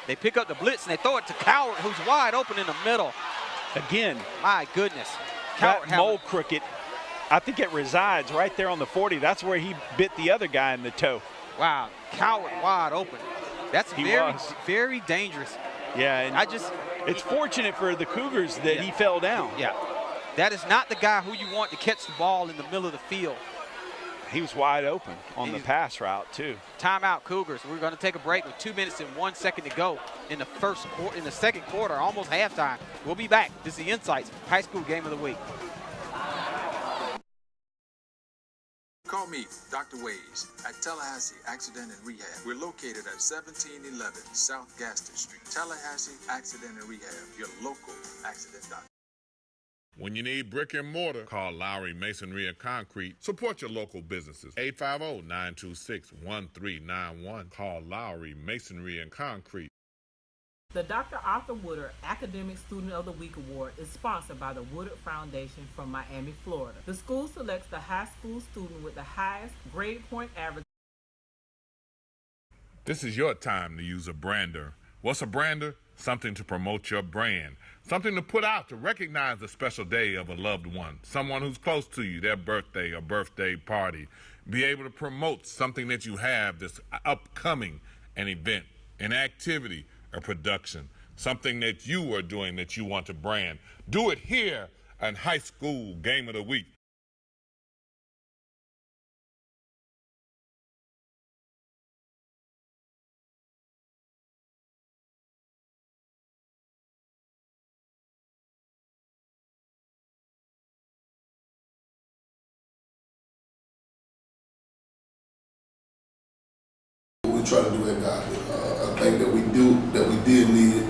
They pick up the blitz, and they throw it to Coward, who's wide open in the middle. Again. My goodness. That mole cricket, I think it resides right there on the 40. That's where he bit the other guy in the toe. Wow, Coward wide open. That's very dangerous. Yeah, and it's fortunate for the Cougars that he fell down. Yeah, that is not the guy who you want to catch the ball in the middle of the field. He was wide open on the pass route too. Timeout, Cougars. We're going to take a break with 2 minutes and 1 second to go in the second quarter, almost halftime. We'll be back. This is the Insights High School Game of the Week. Call me Dr. Ways at Tallahassee Accident and Rehab. We're located at 1711 South Gaston Street. Tallahassee Accident and Rehab, your local accident doctor. When you need brick and mortar, call Lowry Masonry and Concrete. Support your local businesses. 850-926-1391. Call Lowry Masonry and Concrete. The Dr. Arthur Woodard Academic Student of the Week Award is sponsored by the Woodard Foundation from Miami, Florida. The school selects the high school student with the highest grade point average. This is your time to use a brander. What's a brander? Something to promote your brand. Something to put out to recognize the special day of a loved one. Someone who's close to you, their birthday or birthday party. Be able to promote something that you have that's upcoming, an event, an activity, a production, something that you are doing that you want to brand. Do it here on High School Game of the Week. We try to do at Godby. I think that we did need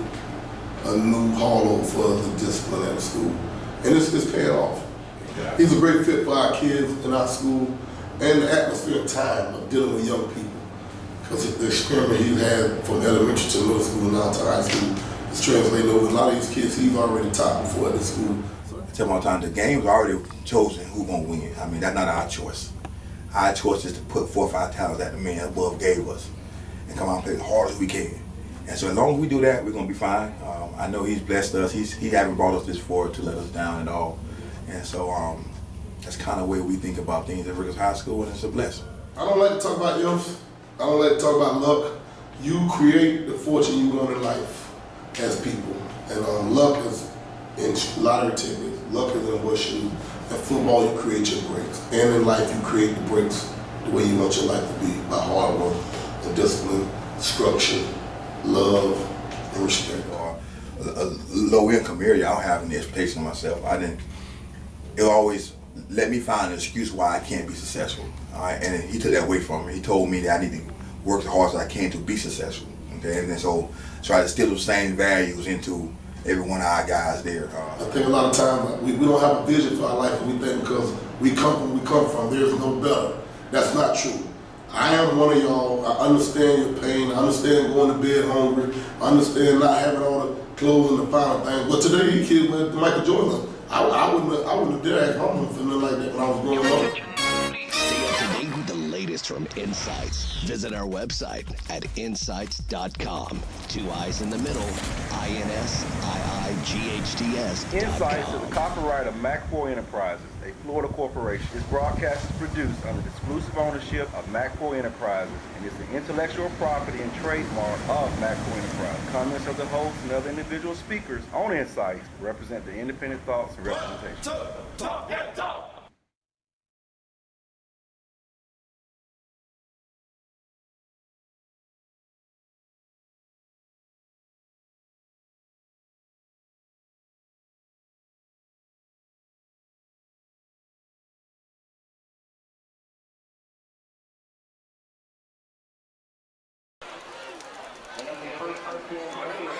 a new hall for the discipline at the school, and it's paying off. He's a great fit for our kids in our school and the atmosphere and time of dealing with young people. Because the experiment he's had from elementary to middle school and now to high school is translating over. A lot of these kids he's already taught before at the school. I tell them all the time, the game's already chosen who's gonna win. I mean, that's not our choice. Our choice is to put 4 or 5 talents that the man above gave us and come out and play as hard as we can. And so as long as we do that, we're going to be fine. I know he's blessed us. He haven't brought us this far to let us down at all. And so that's kind of the way we think about things at Rickards High School, and it's a blessing. I don't like to talk about ifs. I don't like to talk about luck. You create the fortune you want in life as people. And luck is in lottery tickets. Luck is in horseshoes. In football, you create your breaks. And in life, you create the breaks the way you want your life to be, by hard work and discipline, structure, love, and respect. A low-income area, I don't have any expectation of myself. It always let me find an excuse why I can't be successful. All right? And he took that away from me. He told me that I need to work as hard as I can to be successful. Okay? And then so try to instill those same values into every one of our guys there. I think a lot of times we don't have a vision for our life, and we think because we come from where we come from, there's no better. That's not true. I am one of y'all. I understand your pain. I understand going to bed hungry. I understand not having all the clothes and the final things. But today, you kids went to Michael Jordan. I wouldn't have dared at home for nothing like that when I was growing up. Stay up to date with the latest from Insights. Visit our website at insights.com. 2 I's in the middle. INSIIGHTS. Insights is the copyright of MAC4 Enterprises, a Florida corporation. This broadcast is produced under the exclusive ownership of MAC4 Enterprises and is the intellectual property and trademark of MAC4 Enterprises. Comments of the host and other individual speakers on Insights represent the independent thoughts and representation. Talk.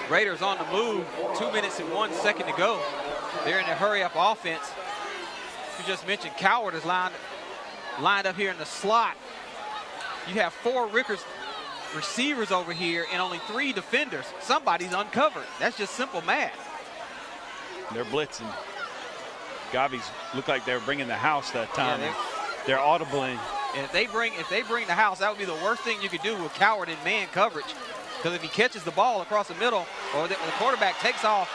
Raiders on the move, 2 minutes and 1 second to go. They're in a hurry-up offense. You just mentioned Coward is lined up here in the slot. You have 4 Rickards receivers over here and only 3 defenders. Somebody's uncovered. That's just simple math. They're blitzing. Godby's looked like they were bringing the house that time. Yeah, they're audibling. If they bring the house, that would be the worst thing you could do with Coward in man coverage. Because if he catches the ball across the middle, or the quarterback takes off,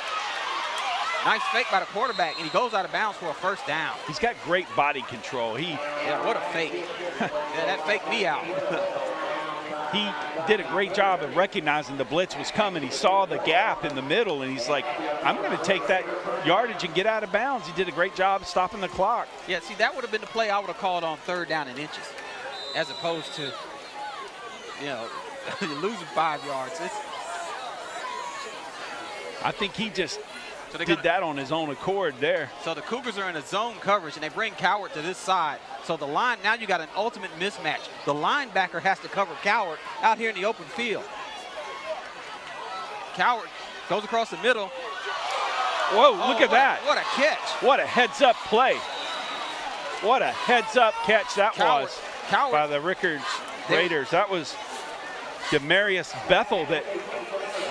nice fake by the quarterback, and he goes out of bounds for a first down. He's got great body control. Yeah, what a fake. Yeah, that faked me out. He did a great job of recognizing the blitz was coming. He saw the gap in the middle, and he's like, I'm going to take that yardage and get out of bounds. He did a great job stopping the clock. Yeah, see, that would have been the play I would have called on 3rd down and inches, as opposed to, you know, losing 5 yards. I think he just did that on his own accord there. So the Cougars are in a zone coverage, and they bring Coward to this side. So the line, now you got an ultimate mismatch. The linebacker has to cover Coward out here in the open field. Coward goes across the middle. Whoa, look at that. What a catch. What a heads-up play. What a heads-up catch that was by the Rickards Raiders. That was Demarius Bethel that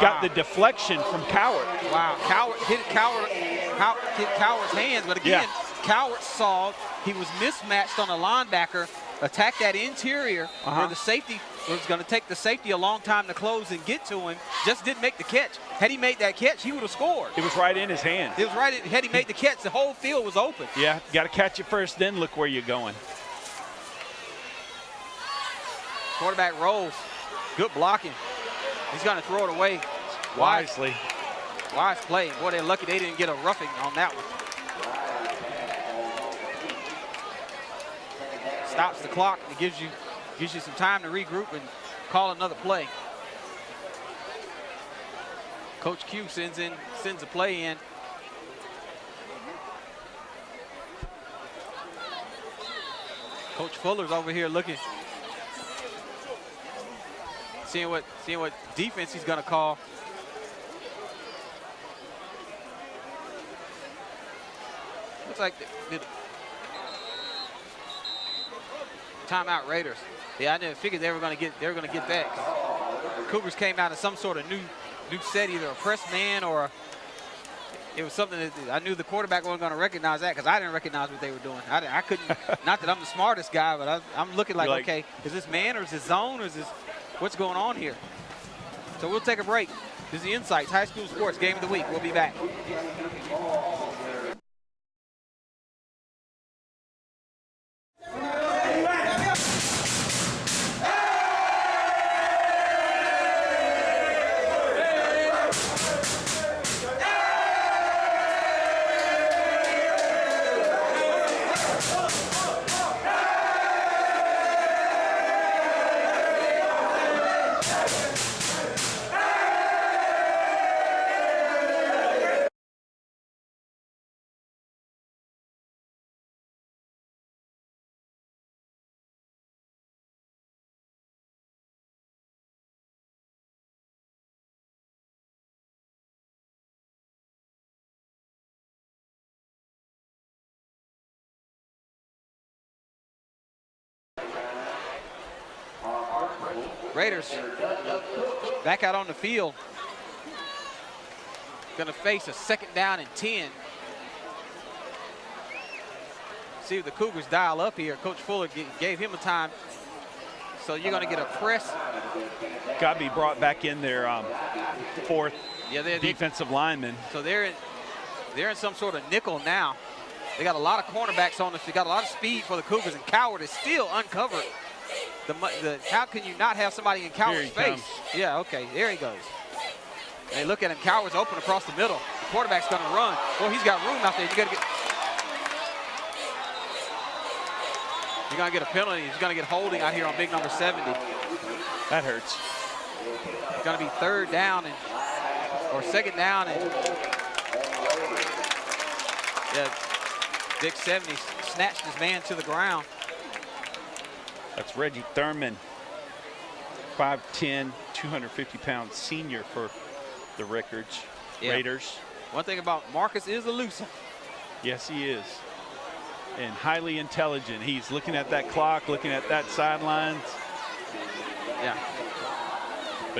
got the deflection from Coward. Wow, Coward hit Coward's hands, but again, Coward saw he was mismatched on a linebacker, attacked that interior where the safety was going to take the safety a long time to close and get to him, just didn't make the catch. Had he made that catch, he would have scored. It was right in his hand. It was right, had he made the catch, the whole field was open. Yeah, got to catch it first, then look where you're going. Quarterback rolls, good blocking. He's going to throw it away wisely. Wise play. Boy, they're lucky they didn't get a roughing on that one. Stops the clock and gives you some time to regroup and call another play. Coach Q sends a play in. Coach Fuller's over here looking, seeing what defense he's gonna call. Looks like the timeout Raiders. Yeah, I didn't figure they were gonna get that. The Cougars came out in some sort of new set, either a press man or it was something that I knew the quarterback wasn't going to recognize that because I didn't recognize what they were doing. I couldn't. Not that I'm the smartest guy, but I'm looking like, okay, is this man or is this zone or is this what's going on here? So we'll take a break. This is the Insights High School Sports Game of the Week. We'll be back. Raiders back out on the field. Gonna face a 2nd down and 10. See if the Cougars dial up here. Coach Fuller gave him a time. So you're gonna get a press. Godby brought back in their 4th defensive lineman. So they're in some sort of nickel now. They got a lot of cornerbacks on this. They got a lot of speed for the Cougars, and Coward is still uncovered. How can you not have somebody in Coward's face? Comes. Yeah, okay, there he goes. They look at him, Coward's open across the middle. The quarterback's gonna run. Well, he's got room out there. You're gonna get a penalty. He's gonna get holding out here on big number 70. That hurts. It's gonna be 3rd down or 2nd down and big 70 snatched his man to the ground. That's Reggie Thurman, 5'10", 250-pound senior for the Rickards Raiders. One thing about Marcus is elusive. Yes, he is. And highly intelligent. He's looking at that clock, looking at that sidelines. Yeah.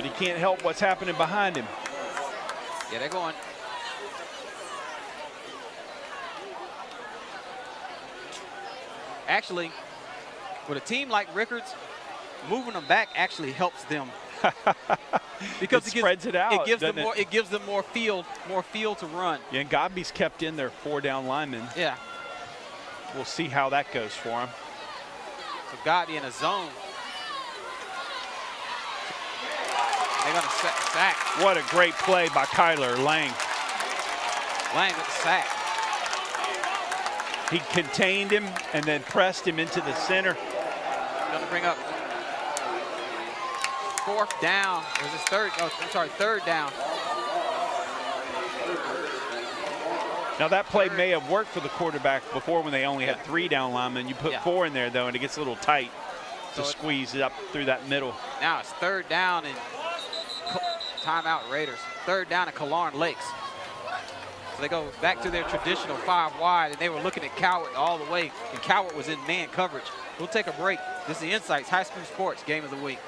but he can't help what's happening behind him. Yeah, they're going. Actually, with a team like Rickards, moving them back actually helps them. Because it spreads it out. It gives them more field to run. Yeah, and Godby's kept in their 4-down linemen. Yeah. We'll see how that goes for him. So Godby in a zone. They're going to sack. What a great play by Kyler Lang. Lang with the sack. He contained him and then pressed him into the center. Going to bring up 4th down. Or is this third down. Now that play may have worked for the quarterback before when they only had 3 down linemen. You put 4 in there though, and it gets a little tight to squeeze it up through that middle. Now it's 3rd down and timeout Raiders. 3rd down at Killorn Lakes. So they go back to their traditional 5 wide, and they were looking at Cowart all the way, and Cowart was in man coverage. We'll take a break. This is the Insights High School Sports Game of the Week.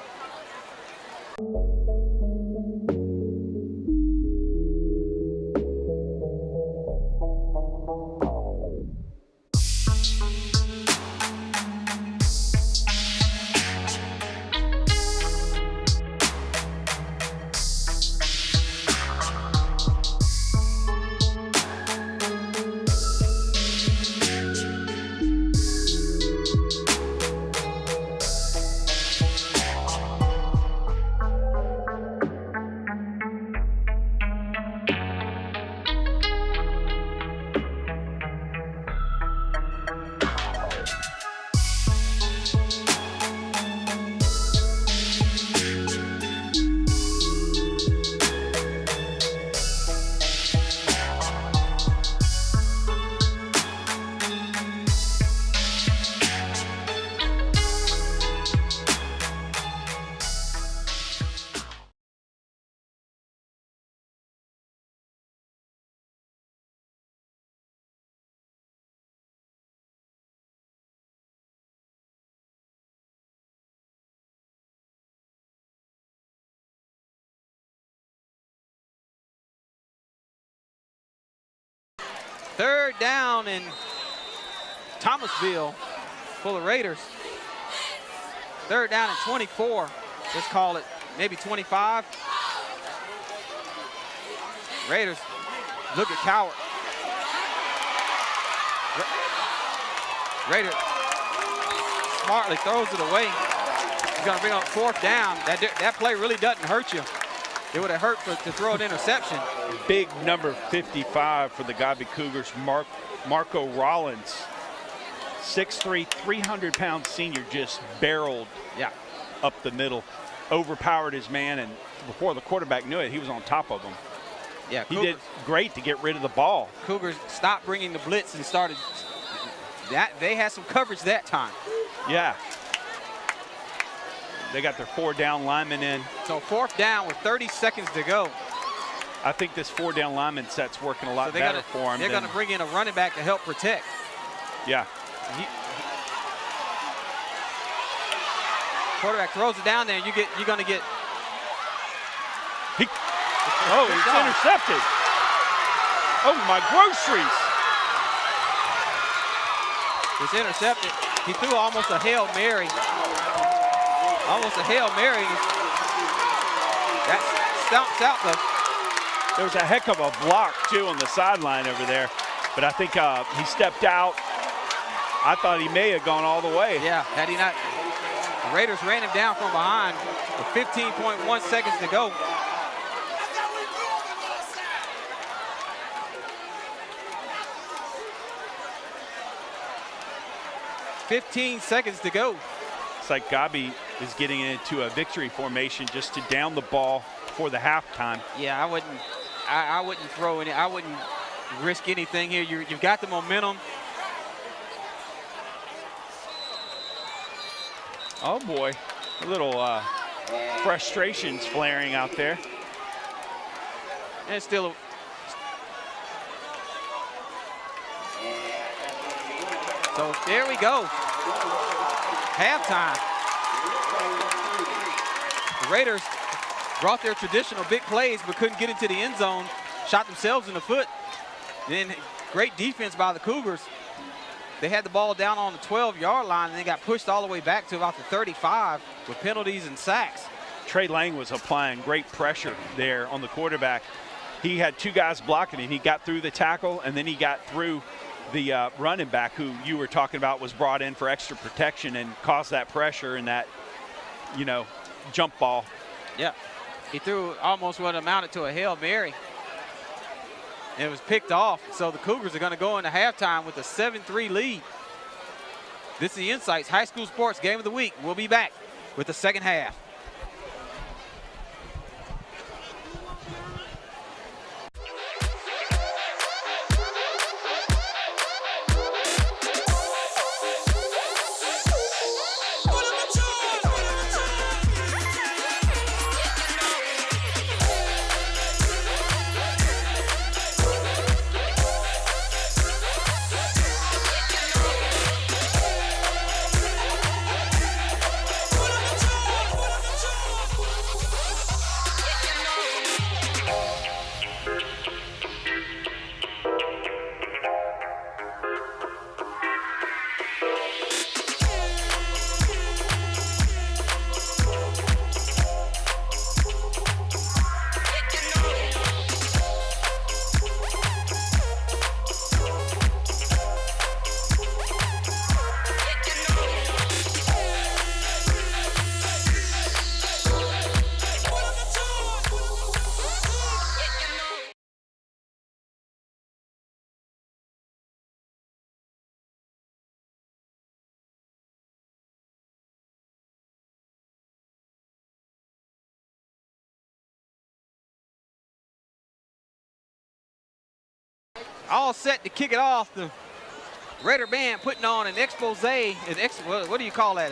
Third down in Thomasville for the Raiders. 3rd down and 24. Let's call it maybe 25. Raiders look at Cowart. Raiders smartly throws it away. He's going to bring up 4th down. That play really doesn't hurt you. It would have hurt to throw an interception. Big number 55 for the Godby Cougars, Marco Rollins. 6'3", 300-pound senior, just barreled up the middle, overpowered his man, and before the quarterback knew it, he was on top of him. Yeah, he did great to get rid of the ball. Cougars stopped bringing the blitz and started. They had some coverage that time. Yeah. They got their 4-down lineman in. So 4th down with 30 seconds to go. I think this 4-down lineman set's working a lot better for him. They're going to bring in a running back to help protect. Yeah. Quarterback throws it down there, and you're going to get. He's intercepted. Oh, my groceries. It's intercepted. He threw almost a Hail Mary. Almost a Hail Mary. That stumps out the. There was a heck of a block, too, on the sideline over there. But I think he stepped out. I thought he may have gone all the way. Yeah, had he not. The Raiders ran him down from behind with 15.1 seconds to go. $15 seconds to go. It's like Godby is getting into a victory formation just to down the ball for the halftime. Yeah, I wouldn't throw any. I wouldn't risk anything here. You've got the momentum. Oh boy, a little frustrations flaring out there. And it's still. So there we go. Halftime. The Raiders brought their traditional big plays but couldn't get into the end zone, shot themselves in the foot. Then great defense by the Cougars. They had the ball down on the 12-yard line, and they got pushed all the way back to about the 35 with penalties and sacks. Trey Lang was applying great pressure there on the quarterback. He had two guys blocking him. He got through the tackle, and then he got through the running back who you were talking about was brought in for extra protection and caused that pressure and that, you know, jump ball. Yeah, he threw almost what amounted to a Hail Mary. And it was picked off, so the Cougars are going to go into halftime with a 7-3 lead. This is the Insights High School Sports Game of the Week. We'll be back with the second half. All set to kick it off. The Raider band putting on an expose, what do you call that?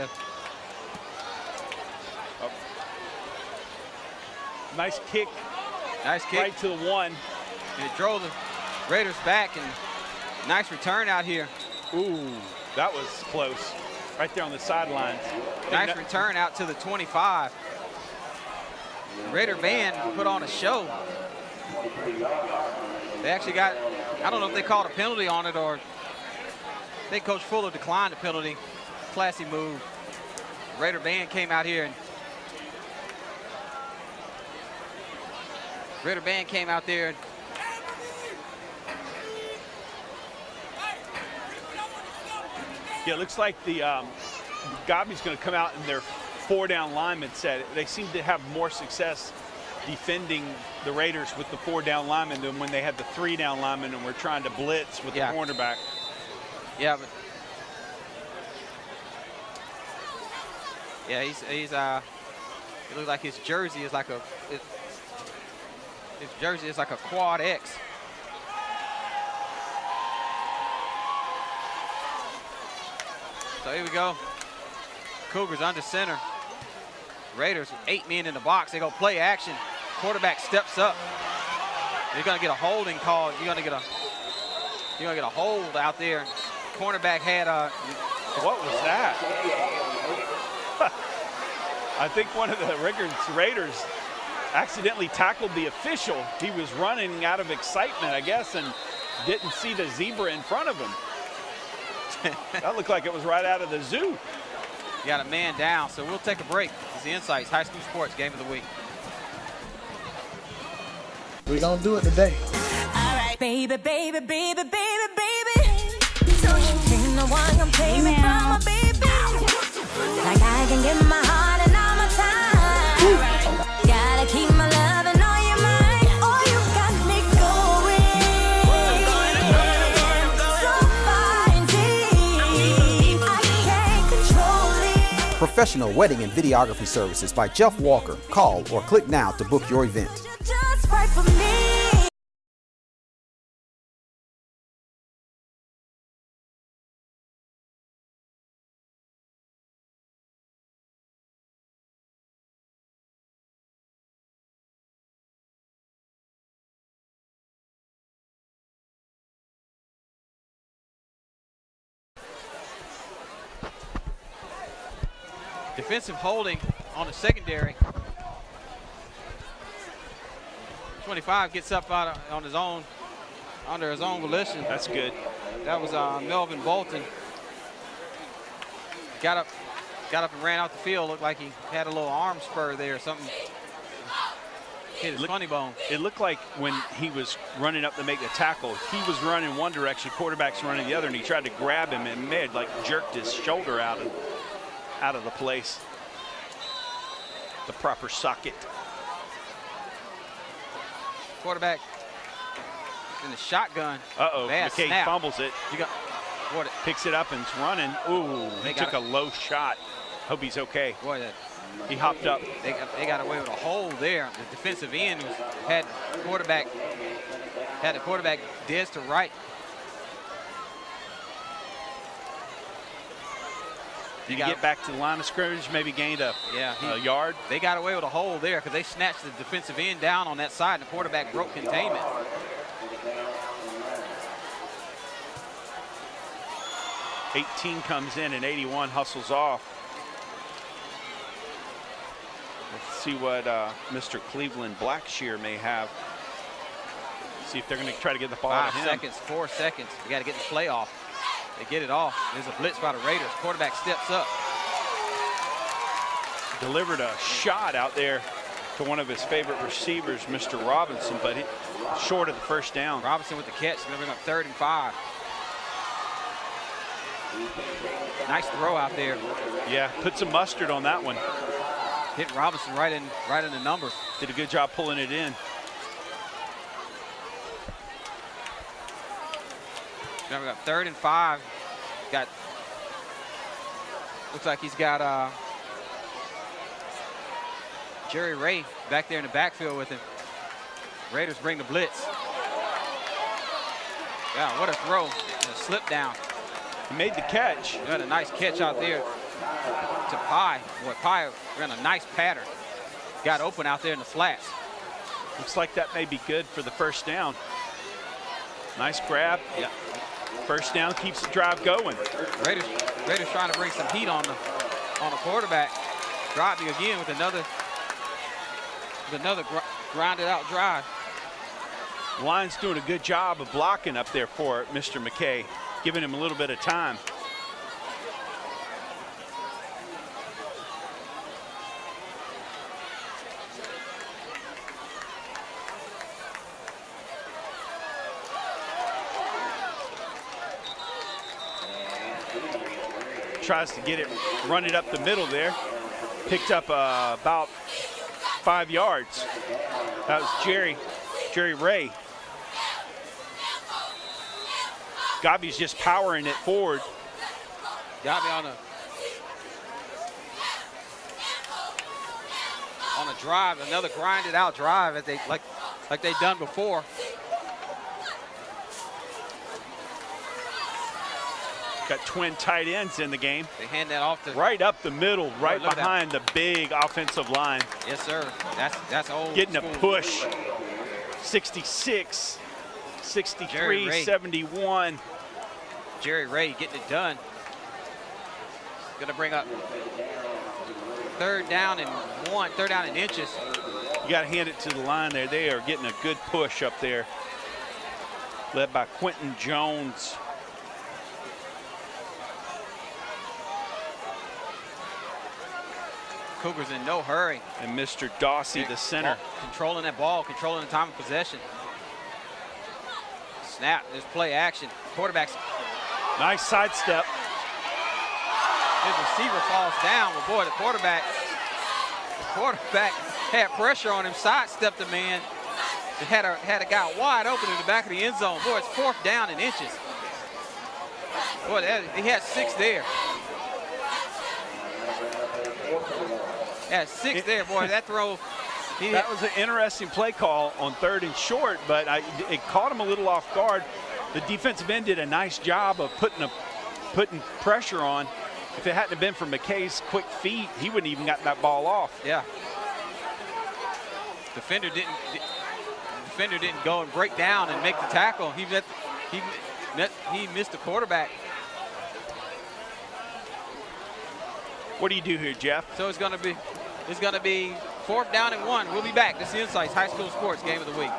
Nice kick. Nice kick. Right to the one. And it drove the Raiders back, and nice return out here. Ooh, that was close. Right there on the sidelines. Nice return out to the 25. The Raider band put on a show. They actually got, I don't know if they called a penalty on it or they Coach Fuller declined the penalty. Classy move. Raider band came out here and Raider band came out there. And yeah, it looks like the Godby's going to come out and their 4-down linemen said they seem to have more success defending the Raiders with the 4-down linemen than when they had the 3-down linemen and were trying to blitz with the cornerback. Yeah, but yeah, he's it looks like his jersey is like a quad X. So here we go. Cougars under center. Raiders with 8 men in the box. They go play action. Quarterback steps up. You're gonna get a holding call. You're gonna get a hold out there. Cornerback had a. What was that? I think one of the Rickards Raiders accidentally tackled the official. He was running out of excitement, I guess, and didn't see the zebra in front of him. That looked like it was right out of the zoo. You got a man down, so we'll take a break. This is the Insights High School Sports Game of the Week. We're gonna do it today. All right, baby, baby, baby, baby, baby. So you ain't the one gonna take me from my baby. Like I can give my heart and all my time. Gotta keep my love and all your mind. Oh, you got me going. So far and deep. I can't control it. Professional wedding and videography services by Jeff Walker. Call or click now to book your event. Just right for me. Defensive holding on the secondary. 25 gets up on his own, under his own volition. That's good. That was Melvin Bolton. Got up and ran out the field. Looked like he had a little arm spur there or something. Hit his funny bone. It looked like when he was running up to make the tackle, he was running one direction, quarterback's running the other, and he tried to grab him and may have like jerked his shoulder out of the place. The proper socket. Quarterback in the shotgun. Uh-oh, Bad McKay snap. fumbles it. Picks it up and it's running. Ooh, he took a low shot. Hope he's okay. Boy, he hopped up. They got away with a hole there. The defensive end had the quarterback dead to right. Did he get back to the line of scrimmage, maybe gained a yard? They got away with a hole there because they snatched the defensive end down on that side and the quarterback broke containment. '18 comes in and 81 hustles off. Let's see what Mr. Cleveland Blackshear may have. See if they're going to try to get the ball to him. 5 seconds, 4 seconds. We got to get the play off. They get it off. There's a blitz by the Raiders. Quarterback steps up. Delivered a shot out there to one of his favorite receivers, Mr. Robinson, but short of the first down. Robinson with the catch. Going to bring up 3rd and 5. Nice throw out there. Yeah, put some mustard on that one. Hit Robinson right in the numbers. Did a good job pulling it in. Now we got 3rd and 5. Looks like he's got Jerry Ray back there in the backfield with him. Raiders bring the blitz. Yeah, what a throw. A slip down. He made the catch. Got a nice catch out there to Pye. Boy, Pye ran a nice pattern. Got open out there in the flats. Looks like that may be good for the first down. Nice grab. Yeah. First down keeps the drive going. Raiders trying to bring some heat on the quarterback. Godby again with another grounded out drive. Line's doing a good job of blocking up there for Mr. McKay, giving him a little bit of time. Tries to get it, run it up the middle there. Picked up about 5 yards. That was Jerry Ray. Godby's just powering it forward. Godby on a drive, another grinded out drive as they like they've done before. Got twin tight ends in the game. They hand that off to right up the middle, right behind the big offensive line. Yes, sir. That's old. Getting school. a push. 66, 63, 71. Jerry Ray getting it done. Gonna bring up 3rd down and inches. You got to hand it to the line there. They are getting a good push up there. Led by Quentin Jones. Cougars in no hurry. And Mr. Dawsey, the center. Controlling that ball, controlling the time of possession. Snap, there's play action. Quarterback's. Nice sidestep. His receiver falls down, but boy, the quarterback had pressure on him, sidestepped the man. It had a guy wide open in the back of the end zone. Boy, it's 4th down and inches. Boy, he had 6 there. Yeah, 6 there, boy. That throw. That was an interesting play call on 3rd and short, but it caught him a little off guard. The defensive end did a nice job of putting pressure on. If it hadn't been for McKay's quick feet, he wouldn't even got that ball off. Yeah. Defender didn't go and break down and make the tackle. He missed the quarterback. What do you do here, Jeff? So it's going to be 4th 4th down and 1. We'll be back. This is Insights High School Sports Game of the Week.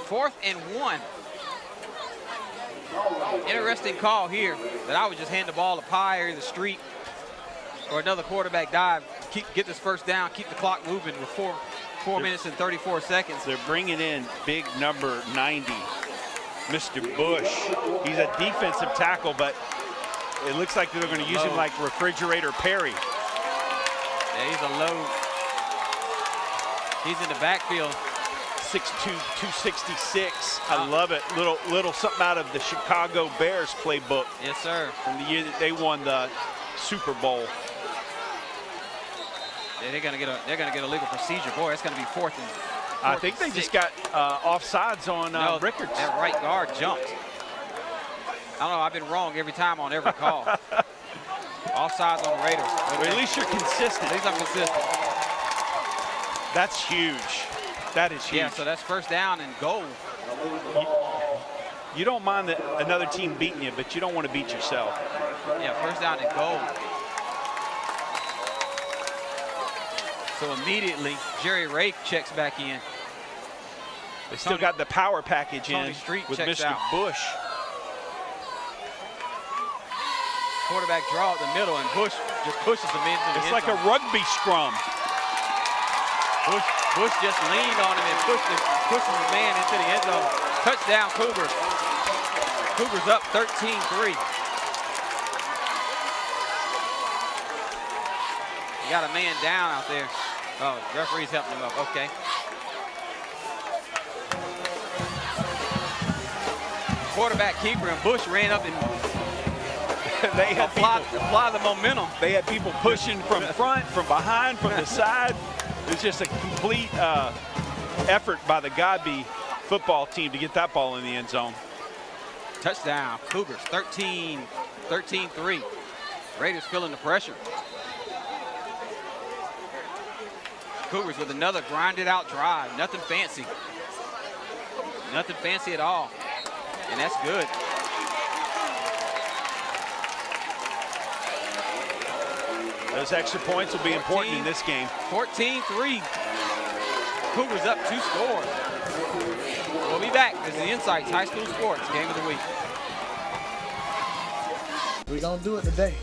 Fourth and 1. Interesting call here that I would just hand the ball to Pye or the street or another quarterback dive, get this first down, keep the clock moving with 4 minutes and 34 seconds. They're bringing in big number 90, Mr. Bush. He's a defensive tackle, but it looks like they're going to use him like Refrigerator Perry. Yeah, he's a load. He's in the backfield. 6'2", 266. I love it. Little something out of the Chicago Bears playbook. Yes, sir. From the year that they won the Super Bowl. Yeah, they're gonna get a legal procedure. Boy, it's gonna be 4th and 6. I think they just got offsides on Rickards. That right guard jumped. I don't know. I've been wrong every time on every call. Offsides on the Raiders. Okay. Well, at least you're consistent. At least I'm consistent. That's huge. That is huge. Yeah, so that's first down and goal. You don't mind another team beating you, but you don't want to beat yourself. Yeah, first down and goal. So immediately, Jerry Ray checks back in. They still got the power package Tony in Street with checks Mr. out. Bush. Quarterback draw at the middle, and Bush just pushes him into the It's end like zone. a rugby scrum. Bush just leaned on him and pushed the man into the end zone. Touchdown, Cougars. Cougars up 13-3. You got a man down out there. Oh, referee's helping him up. Okay. Quarterback keeper, and Bush ran up and they had apply the momentum. They had people pushing from front, from behind, from the side. It's just a complete effort by the Godby football team to get that ball in the end zone. Touchdown, Cougars, 13-3. Raiders feeling the pressure. Cougars with another grinded out drive. Nothing fancy. Nothing fancy at all. And that's good. Those extra points will be important in this game. 14-3. Cougars up 2 scores. We'll be back. This is the Insights High School Sports Game of the Week. We're going to do it today.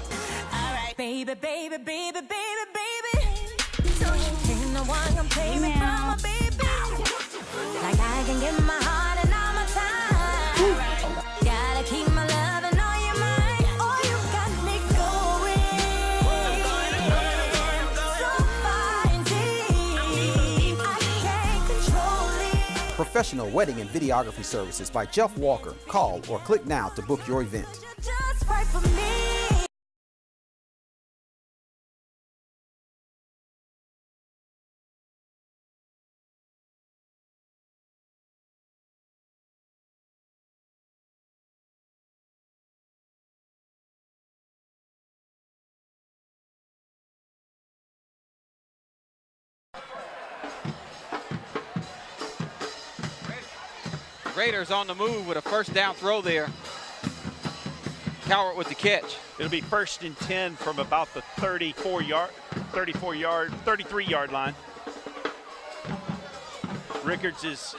All right, baby, baby, baby, baby, baby. So you ain't no one I'm paying from my baby. Like I can give my heart and all my time. Gotta keep my love and all your mind. Oh, you got me going. So far and deep. I can't control it. Professional wedding and videography services by Jeff Walker. Call or click now to book your event. Just right for me. Raiders on the move with a first down throw there. Cowart with the catch. It'll be 1st and 10 from about the 33-yard line. Rickards has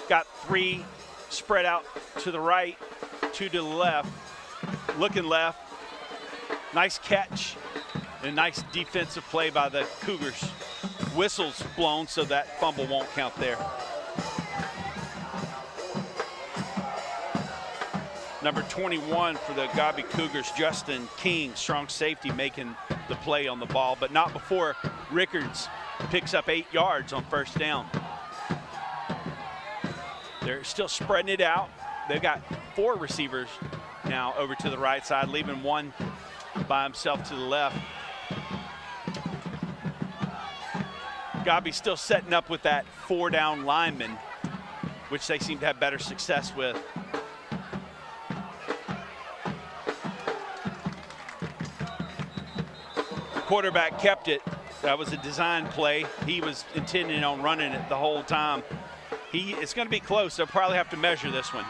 got 3 spread out to the right, 2 to the left. Looking left. Nice catch and nice defensive play by the Cougars. Whistle's blown, so that fumble won't count there. Number 21 for the Godby Cougars, Justin King, strong safety, making the play on the ball, but not before Rickards picks up 8 yards on first down. They're still spreading it out. They've got 4 receivers now over to the right side, leaving one by himself to the left. Godby still setting up with that 4-down lineman, which they seem to have better success with. Quarterback kept it. That was a design play. He was intending on running it the whole time. It's going to be close. They'll probably have to measure this one.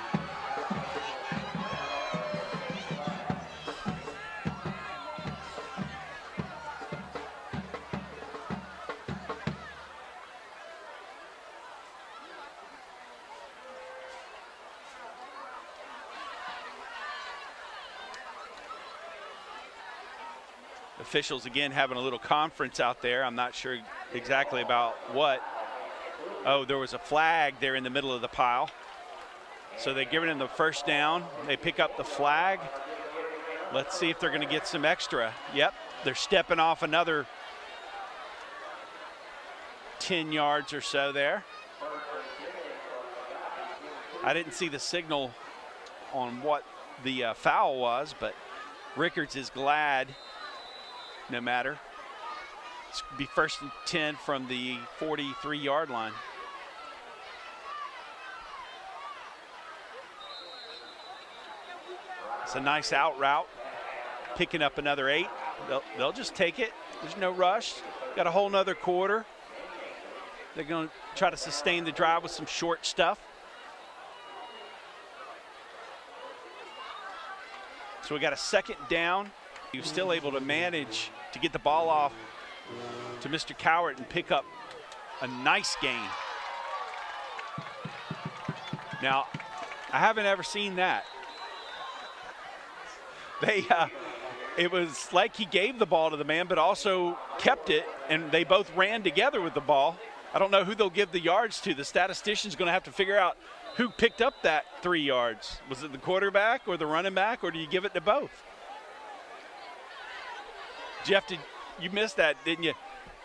Officials again having a little conference out there. I'm not sure exactly about what. Oh, there was a flag there in the middle of the pile. So they're giving him the first down. They pick up the flag. Let's see if they're going to get some extra. Yep, they're stepping off another 10 yards or so there. I didn't see the signal on what the foul was, but Rickards is glad. No matter. It's going to be 1st and 10 from the 43-yard line. It's a nice out route. Picking up another 8. They'll just take it. There's no rush. Got a whole nother quarter. They're going to try to sustain the drive with some short stuff. So we got a 2nd down. He was still able to manage to get the ball off to Mr. Cowart and pick up a nice gain. Now, I haven't ever seen that. It was like he gave the ball to the man, but also kept it, and they both ran together with the ball. I don't know who they'll give the yards to. The statistician's going to have to figure out who picked up that 3 yards. Was it the quarterback or the running back, or do you give it to both? Jeff, you missed that, didn't you?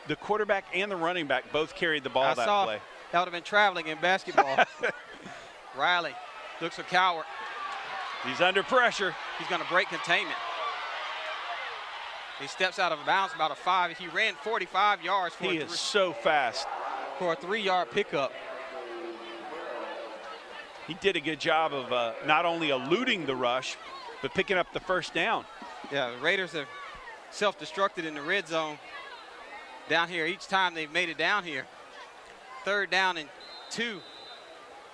The quarterback and the running back both carried the ball that play. That would have been traveling in basketball. Riley looks for Cowart. He's under pressure. He's going to break containment. He steps out of bounds about a 5. He ran 45 yards. He is so fast. For a 3-yard pickup. He did a good job of not only eluding the rush, but picking up the first down. Yeah, the Raiders have self-destructed in the red zone down here each time they've made it down here. 3rd down and 2.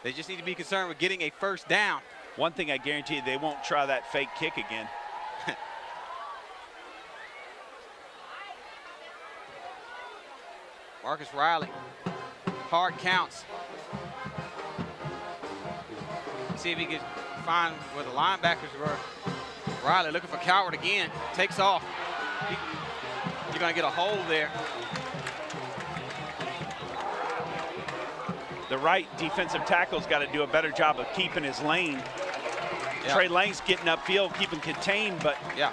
They just need to be concerned with getting a first down. One thing I guarantee you, they won't try that fake kick again. Marcus Riley, hard counts. See if he can find where the linebackers were. Riley looking for Cowart again, takes off. You're going to get a hole there. The right defensive tackle's got to do a better job of keeping his lane. Yeah. Trey Lane's getting upfield, keeping contained, but yeah,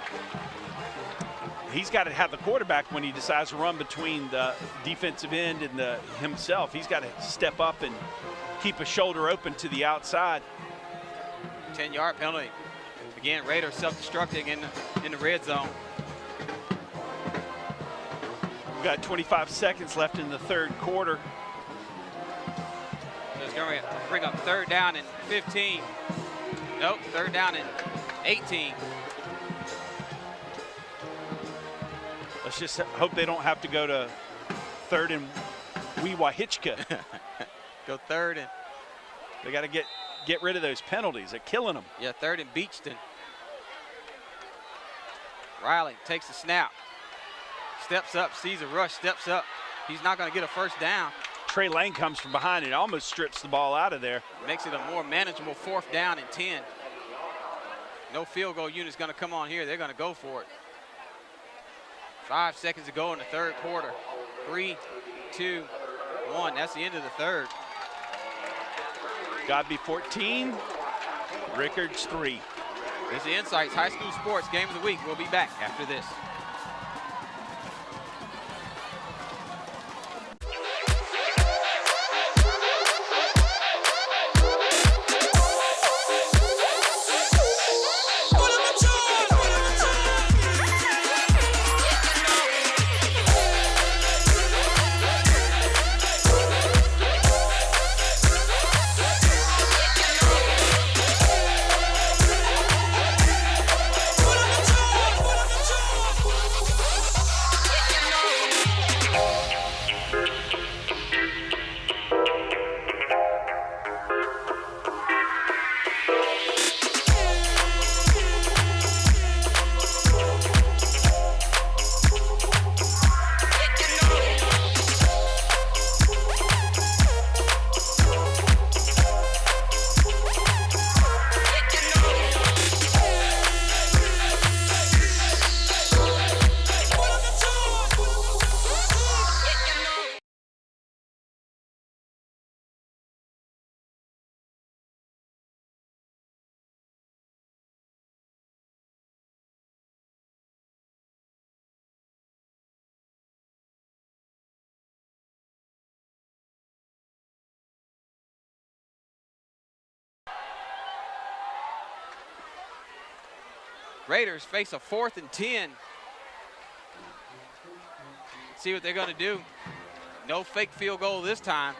he's got to have the quarterback when he decides to run between the defensive end and himself. He's got to step up and keep a shoulder open to the outside. 10-yard penalty. Again, Raiders self-destructing in the red zone. We've got 25 seconds left in the 3rd quarter. So it's going to bring up 3rd down and 15. Nope, 3rd down and 18. Let's just hope they don't have to go to 3rd and Weewahitchka. Go 3rd and. They got to get get rid of those penalties. They're killing them. Yeah, 3rd and Beachton. Riley takes the snap. Steps up, sees a rush, steps up. He's not going to get a first down. Trey Lane comes from behind and almost strips the ball out of there. Makes it a more manageable 4th down and 10. No field goal unit's going to come on here. They're going to go for it. 5 seconds to go in the 3rd quarter. 3, 2, 1. That's the end of the 3rd. Godby 14, Rickards 3. This is the Insights High School Sports Game of the Week. We'll be back after this. Raiders face a 4th and 10. See what they're going to do. No fake field goal this time.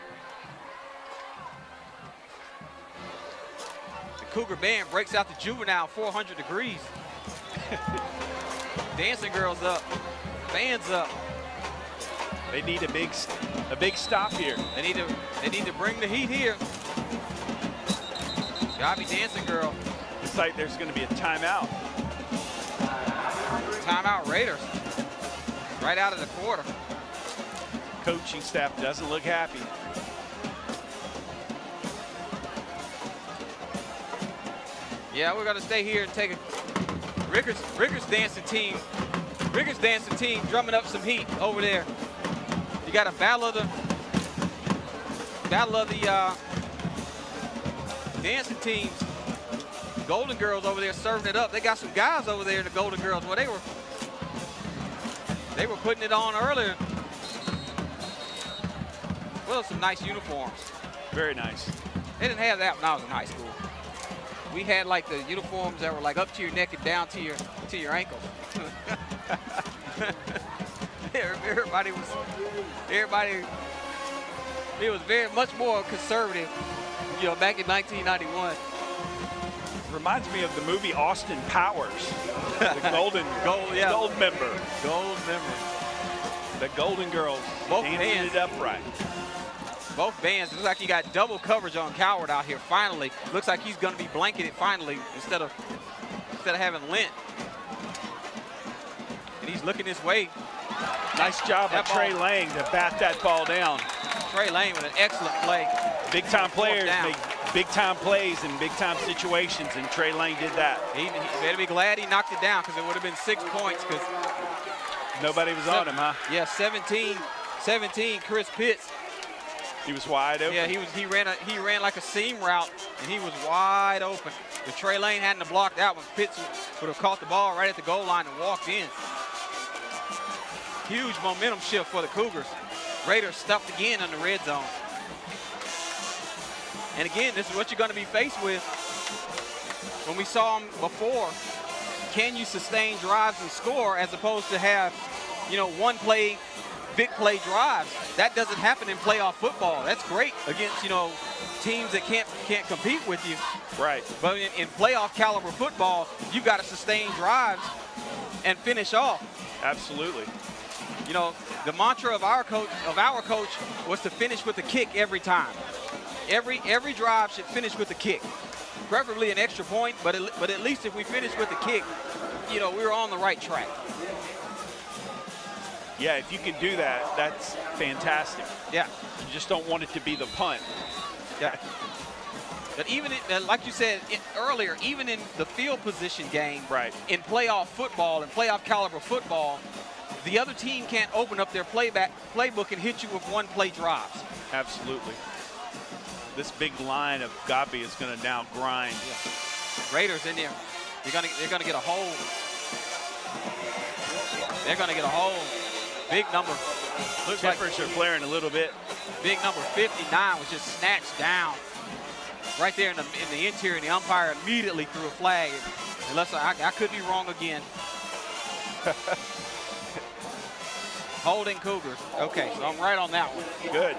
The Cougar band breaks out the juvenile 400 degrees. Dancing girls up, fans up. They need a big stop here. They need to bring the heat here. Godby dancing girl. Looks like there's going to be a timeout. Timeout Raiders. Right out of the quarter. Coaching staff doesn't look happy. Yeah, we're going to stay here and take a Rickards dancing team. Rickards dancing team drumming up some heat over there. You got a battle of the dancing teams. Golden Girls over there serving it up. They got some guys over there in the Golden Girls. Well, they were putting it on earlier. Well, some nice uniforms. Very nice. They didn't have that when I was in high school. We had like the uniforms that were like up to your neck and down to your ankles. Everybody, it was very much more conservative, you know, back in 1991. Reminds me of the movie Austin Powers. The gold member. Gold member. The Golden Girls. Both dancing bands. it upright. Both bands. Looks like you got double coverage on Coward out here. Finally, looks like he's going to be blanketed finally instead of having lint. And he's looking this way. Nice job by Trey Lang to bat that ball down. Trey Lang with an excellent play. Big time players make big time plays in big time situations, and Trey Lang did that. He better be glad he knocked it down, because it would have been 6 points. Because nobody was on him, huh? Yeah, 17, Chris Pitts. He was wide open. Yeah, he ran like a seam route, and he was wide open. If Trey Lang hadn't blocked that one, Pitts would have caught the ball right at the goal line and walked in. Huge momentum shift for the Cougars. Raiders stuffed again in the red zone. And again, this is what you're going to be faced with. When we saw them before, can you sustain drives and score as opposed to have, you know, one play, big play drives? That doesn't happen in playoff football. That's great against, you know, teams that can't compete with you. Right. But in playoff caliber football, you got to sustain drives and finish off. Absolutely. You know, the mantra of our coach was to finish with a kick every time. Every drive should finish with a kick, preferably an extra point. But at least if we finish with a kick, you know, we're on the right track. Yeah, if you can do that, that's fantastic. Yeah. You just don't want it to be the punt. Yeah. But even, like you said earlier, even in the field position game, right, in playoff football and playoff caliber football, the other team can't open up their playbook and hit you with one-play drives. Absolutely. This big line of Godby is going to now grind. Yeah. Raiders in there. They're gonna get a hold. They're gonna get a hold. Big number. Looks like tempers are flaring a little bit. Big number 59 was just snatched down right there in the interior, and the umpire immediately threw a flag. Unless I could be wrong again. Holding Cougars. Okay, so I'm right on that one. Good.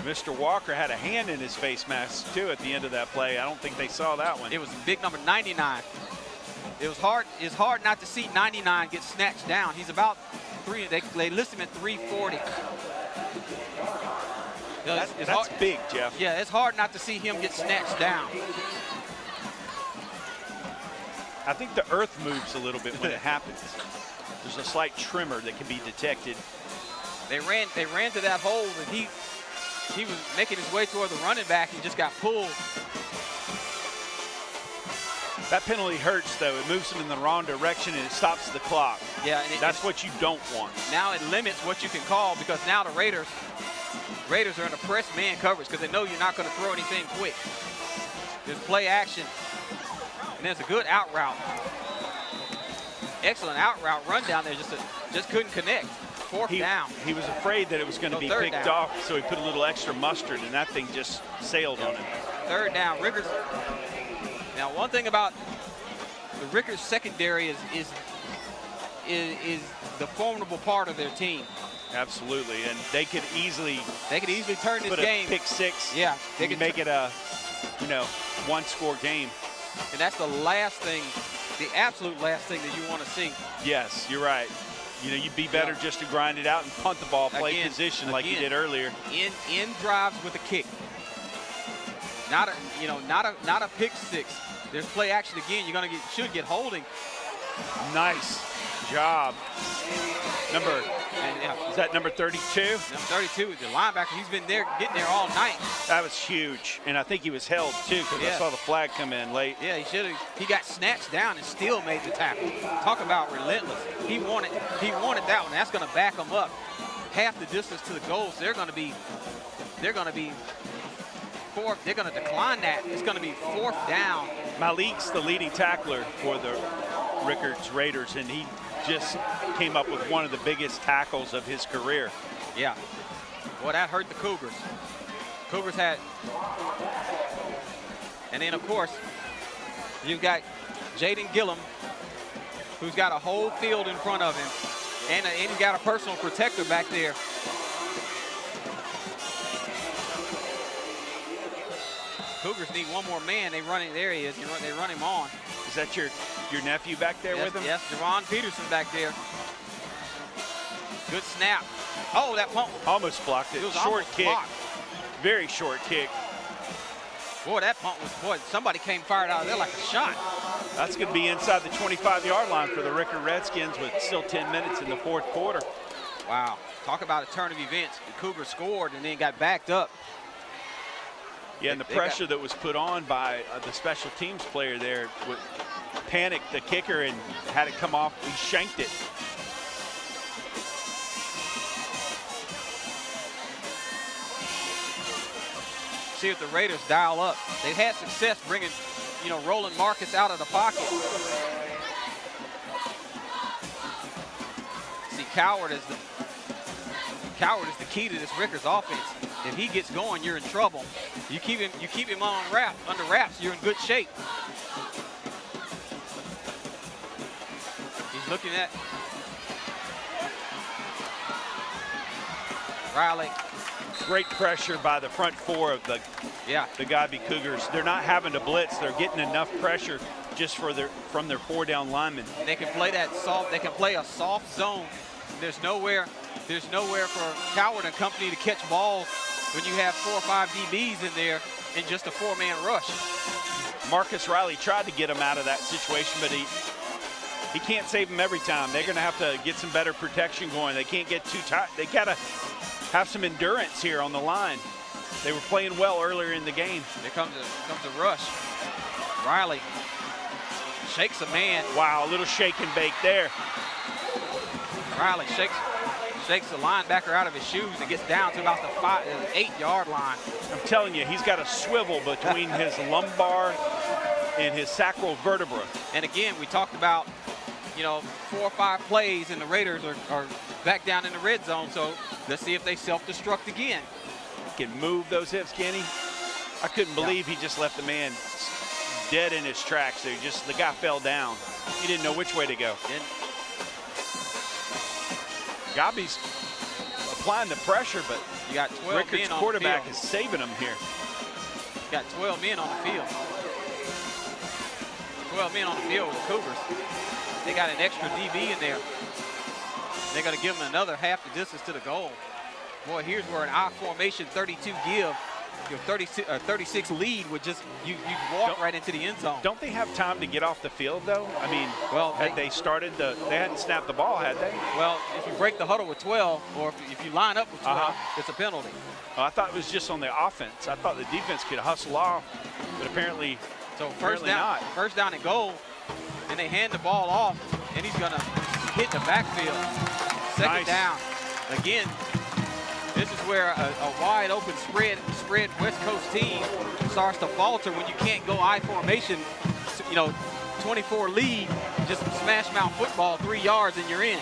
Mr. Walker had a hand in his face mask too at the end of that play. I don't think they saw that one. It was big number 99. It's hard not to see 99 get snatched down. He's about they list him at 340. That's hard, big, Jeff. Yeah, it's hard not to see him get snatched down. I think the earth moves a little bit when it happens. There's a slight tremor that can be detected. They ran to that hole, and he was making his way toward the running back and just got pulled. That penalty hurts, though. It moves him in the wrong direction, and it stops the clock. Yeah, and that's what you don't want. Now it limits what you can call, because now the Raiders are in a press man coverage because they know you're not going to throw anything quick. There's play action, and there's a good out route. Excellent out route run down there, just couldn't connect. Fourth down. He was afraid that it was going to be picked off, so he put a little extra mustard, and that thing just sailed on him. Third down, Rickards. Now, one thing about the Rickards secondary is the formidable part of their team. Absolutely, and they could easily turn this game. Pick six. Yeah, they could make it a one-score game. And that's the last thing, the absolute last thing that you want to see. Yes, you're right. You know, you'd be better just to grind it out and punt the ball, play position like you did earlier. In drives with a kick. Not a pick six. There's play action again. Should get holding. Nice job. Is that number 32? Number 32, the linebacker. He's been getting there all night. That was huge, and I think he was held too, because I saw the flag come in late. Yeah, he should have. He got snatched down and still made the tackle. Talk about relentless. He wanted that one. That's going to back him up half the distance to the goal. So they're going to decline that. It's going to be fourth down. Malik's the leading tackler for the Rickards Raiders, and he just came up with one of the biggest tackles of his career. Yeah. Boy, that hurt the Cougars. Cougars had. And then, of course, you've got Jaden Gillum, who's got a whole field in front of him, and he's got a personal protector back there. Cougars need one more man. There he is. They run him on. Is that your nephew back there with him? Yes, Javon Peterson back there. Good snap. Oh, that punt. Almost blocked it. It was short kick. Blocked. Very short kick. Boy, that punt was, somebody came fired out of there like a shot. That's going to be inside the 25-yard line for the Rickards Redskins with still 10 minutes in the fourth quarter. Wow. Talk about a turn of events. The Cougars scored and then got backed up. Yeah, and the pressure that was put on by the special teams player there panicked the kicker and had it come off. He shanked it. See if the Raiders dial up. They've had success bringing, Roland Marcus out of the pocket. See, Coward is the key to this Rickards offense. If he gets going, you're in trouble. You keep him under wraps, you're in good shape. He's looking at Riley. Great pressure by the front four of the Godby Cougars. They're not having to blitz. They're getting enough pressure just from their four down linemen. They can play that soft. They can play a soft zone. There's nowhere there's nowhere for Coward and company to catch balls when you have 4 or 5 DBs in there in just a 4-man rush. Marcus Riley tried to get him out of that situation, but he can't save him every time. They're going to have to get some better protection going. They can't get too tight. They got to have some endurance here on the line. They were playing well earlier in the game. Here comes a rush. Riley shakes a man. Wow, a little shake and bake there. Riley shakes the linebacker out of his shoes and gets down to about the 8-yard line. I'm telling you, he's got a swivel between his lumbar and his sacral vertebra. And again, we talked about, 4 or 5 plays and the Raiders are back down in the red zone. So let's see if they self-destruct again. Can move those hips, Kenny. I couldn't believe he just left the man dead in his tracks. The guy fell down. He didn't know which way to go. Godby's applying the pressure, but you got 12 Rickards' men on quarterback the field. is saving him here. You got 12 men on the field. 12 men on the field with the Cougars. They got an extra DB in there. They're going to give them another half the distance to the goal. Boy, here's where an I formation 32 give. Your 36 lead would just, you walk right into the end zone. Don't they have time to get off the field, though? I mean, well, they hadn't snapped the ball, had they? Well, if you break the huddle with 12, or if you line up with 12, it's a penalty. Oh, I thought it was just on the offense. I thought the defense could hustle off, but apparently, first down, not. First down and goal, and they hand the ball off, and he's going to hit the backfield. Second down. Again, this is where a wide open spread West Coast team starts to falter when you can't go I formation, 24 lead, just smash mouth football 3 yards and you're in.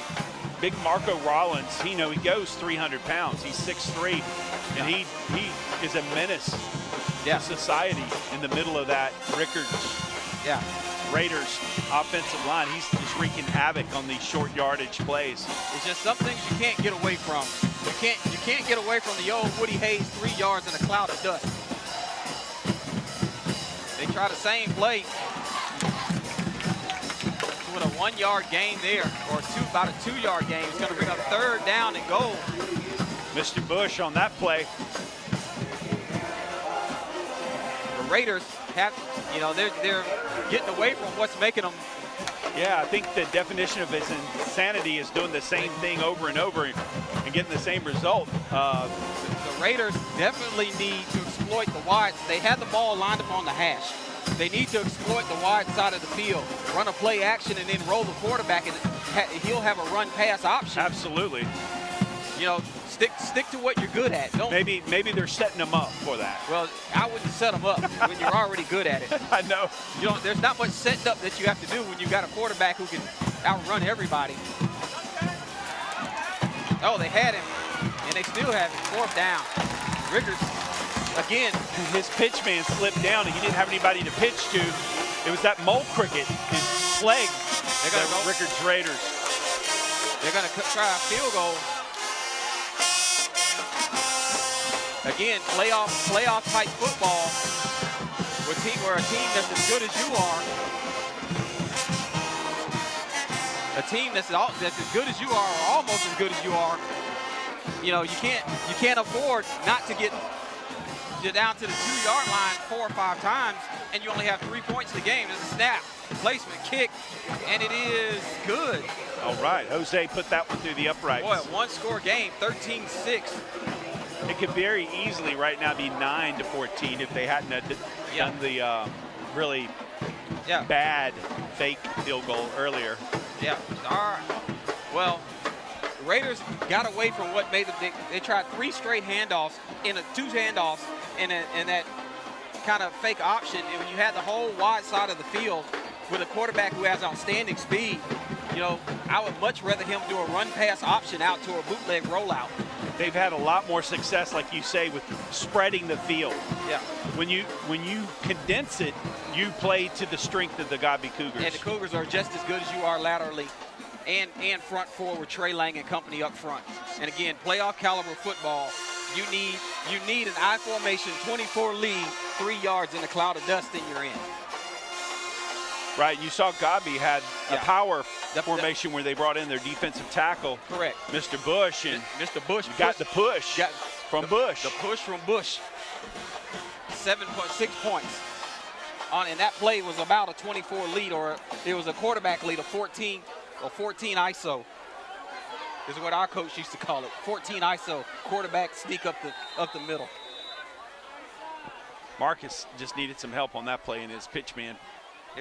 Big Marco Rollins, he goes 300 pounds. He's 6'3", and he is a menace to society in the middle of that Rickards Raiders offensive line. He's just wreaking havoc on these short yardage plays. It's just some things you can't get away from. You can't get away from the old Woody Hayes 3 yards in a cloud of dust. They try the same play with a 1-yard gain there, or about a 2-yard gain. It's going to bring up third down and goal. Mr. Bush on that play. The Raiders have, they're getting away from what's making them. Yeah, I think the definition of his insanity is doing the same thing over and over and getting the same result. The Raiders definitely need to exploit the wide. They had the ball lined up on the hash. They need to exploit the wide side of the field, run a play action, and then roll the quarterback, and he'll have a run-pass option. Absolutely. Stick to what you're good at. Maybe they're setting them up for that. Well, I wouldn't set them up when you're already good at it. I know. There's not much setting up that you have to do when you've got a quarterback who can outrun everybody. Oh, they had him, and they still have him. Fourth down. Rickards, again. His pitch man slipped down, and he didn't have anybody to pitch to. It was that mole cricket, his leg. They're going to go. Rickards Raiders. They're going to try a field goal. Again, playoff type football where a team that's as good as you are, a team that's as good as you are or almost as good as you are, you can't afford not to get down to the 2-yard line 4 or 5 times, and you only have 3 points in the game. There's a snap, placement, kick, and it is good. All right, Jose put that one through the uprights. Boy, a 1-score game, 13-6. It could very easily right now be 9-14 if they hadn't done the really bad fake field goal earlier. Yeah. All right. Well, the Raiders got away from what made them. They tried 3 straight handoffs, 2 handoffs, in that kind of fake option. And when you had the whole wide side of the field with a quarterback who has outstanding speed, I would much rather him do a run-pass option out to a bootleg rollout. They've had a lot more success, like you say, with spreading the field. Yeah. When you condense it, you play to the strength of the Godby Cougars. And the Cougars are just as good as you are laterally and front forward, Trey Lang and company up front. And again, playoff caliber football, you need an I formation 24 lead, 3 yards in a cloud of dust, and you're in. Right, you saw Godby had a power formation where they brought in their defensive tackle. Correct. Mr. Bush. And Mr. Bush got the push from Bush. The push from Bush. 7.6 points. And that play was about a 24 lead, or it was a quarterback lead of 14 ISO. Is what our coach used to call it. 14 ISO, quarterback sneak up the middle. Marcus just needed some help on that play, and his pitch man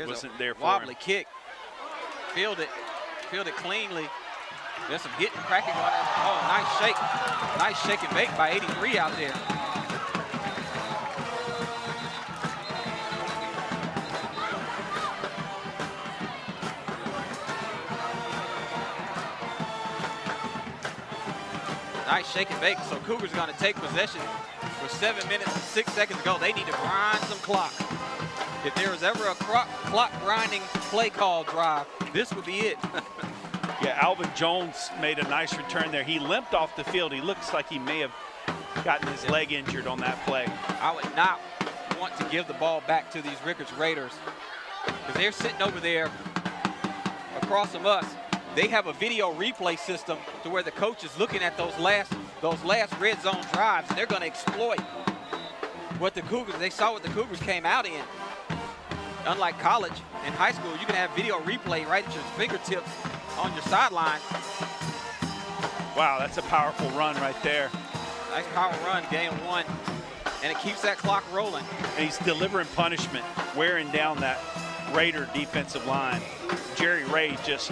wasn't there for him. Wobbly kick. Fielded cleanly. There's some hitting, cracking on it. Oh, nice shake. Nice shake and bake by 83 out there. Nice shake and bake. So Cougars are going to take possession with 7 minutes and 6 seconds to go. They need to grind some clock. If there was ever a clock grinding play call drive, this would be it. Yeah, Alvin Jones made a nice return there. He limped off the field. He looks like he may have gotten his leg injured on that play. I would not want to give the ball back to these Rickards Raiders because they're sitting over there across from us. They have a video replay system to where the coach is looking at those last red zone drives, and they're going to exploit what the Cougars, they saw what the Cougars came out in. Unlike college and high school, you can have video replay right at your fingertips on your sideline. Wow, that's a powerful run right there. Nice power run, gain 1, and it keeps that clock rolling. And he's delivering punishment, wearing down that Raider defensive line. Jerry Ray just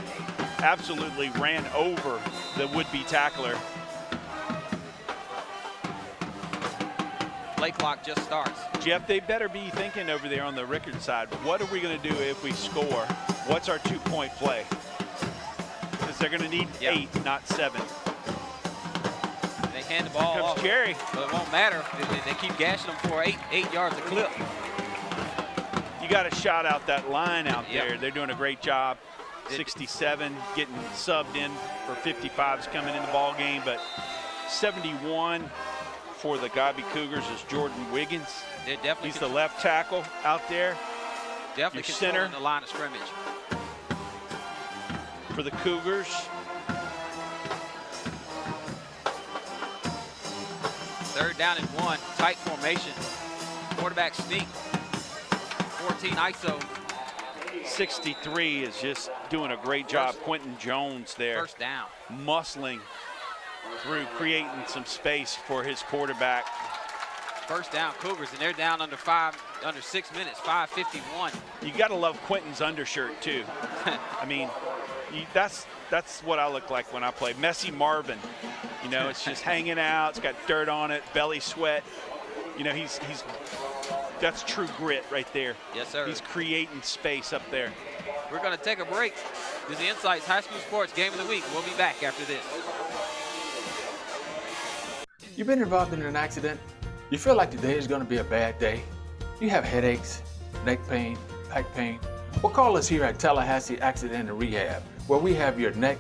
absolutely ran over the would-be tackler. Play clock just starts. Jeff, they better be thinking over there on the Rickards side, what are we going to do if we score? What's our 2-point play? Because they're going to need 8, not 7. They hand the ball Here comes off. Jerry. But it won't matter. They keep gashing them for 8 yards a clip. You got to shout out that line out there. They're doing a great job. 67 getting subbed in for 55s coming in the ball game, but 71 for the Godby Cougars is Jordan Wiggins. He's the left tackle out there. Definitely Your center the line of scrimmage. For the Cougars. Third down and 1, tight formation. Quarterback sneak. 14 ISO. 63 is just doing a great job. Quentin Jones there. First down. Muscling through, creating some space for his quarterback. First down, Cougars, and they're down under 6 minutes, 5:51. You got to love Quentin's undershirt too. I mean, that's what I look like when I play. Messy Marvin, you know, it's just hanging out. It's got dirt on it, belly sweat. You know, that's true grit right there. Yes, sir. He's creating space up there. We're going to take a break. This is the Insights High School Sports Game of the Week. We'll be back after this. You've been involved in an accident? You feel like today is going to be a bad day? You have headaches, neck pain, back pain? Well, call us here at Tallahassee Accident and Rehab, where we have your neck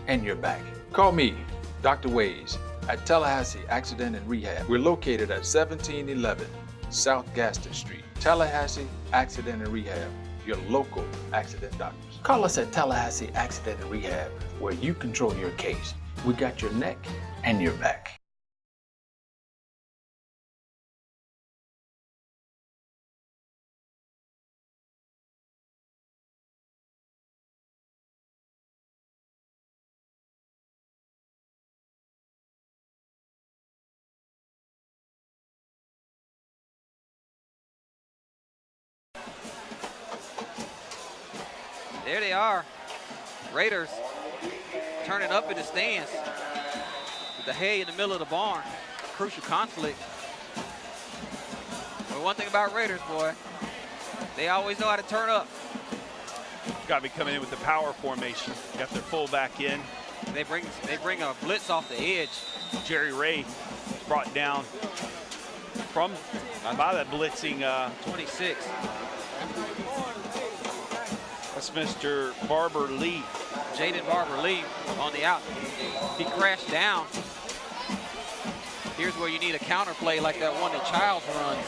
and your back. Call me, Dr. Ways, at Tallahassee Accident and Rehab. We're located at 1711 South Gaston Street. Tallahassee Accident and Rehab, your local accident doctors. Call us at Tallahassee Accident and Rehab, where you control your case. We got your neck and your back. There they are. Raiders turning up in the stands with the hay in the middle of the barn. Crucial conflict. But one thing about Raiders, boy, they always know how to turn up. Got to be coming in with the power formation. Got their fullback in. They bring a blitz off the edge. Jerry Ray brought down by that blitzing 26. That's Mr. Barber Lee. Jaden Barber Lee on the out. He crashed down. Here's where you need a counter play like that one that Childs runs,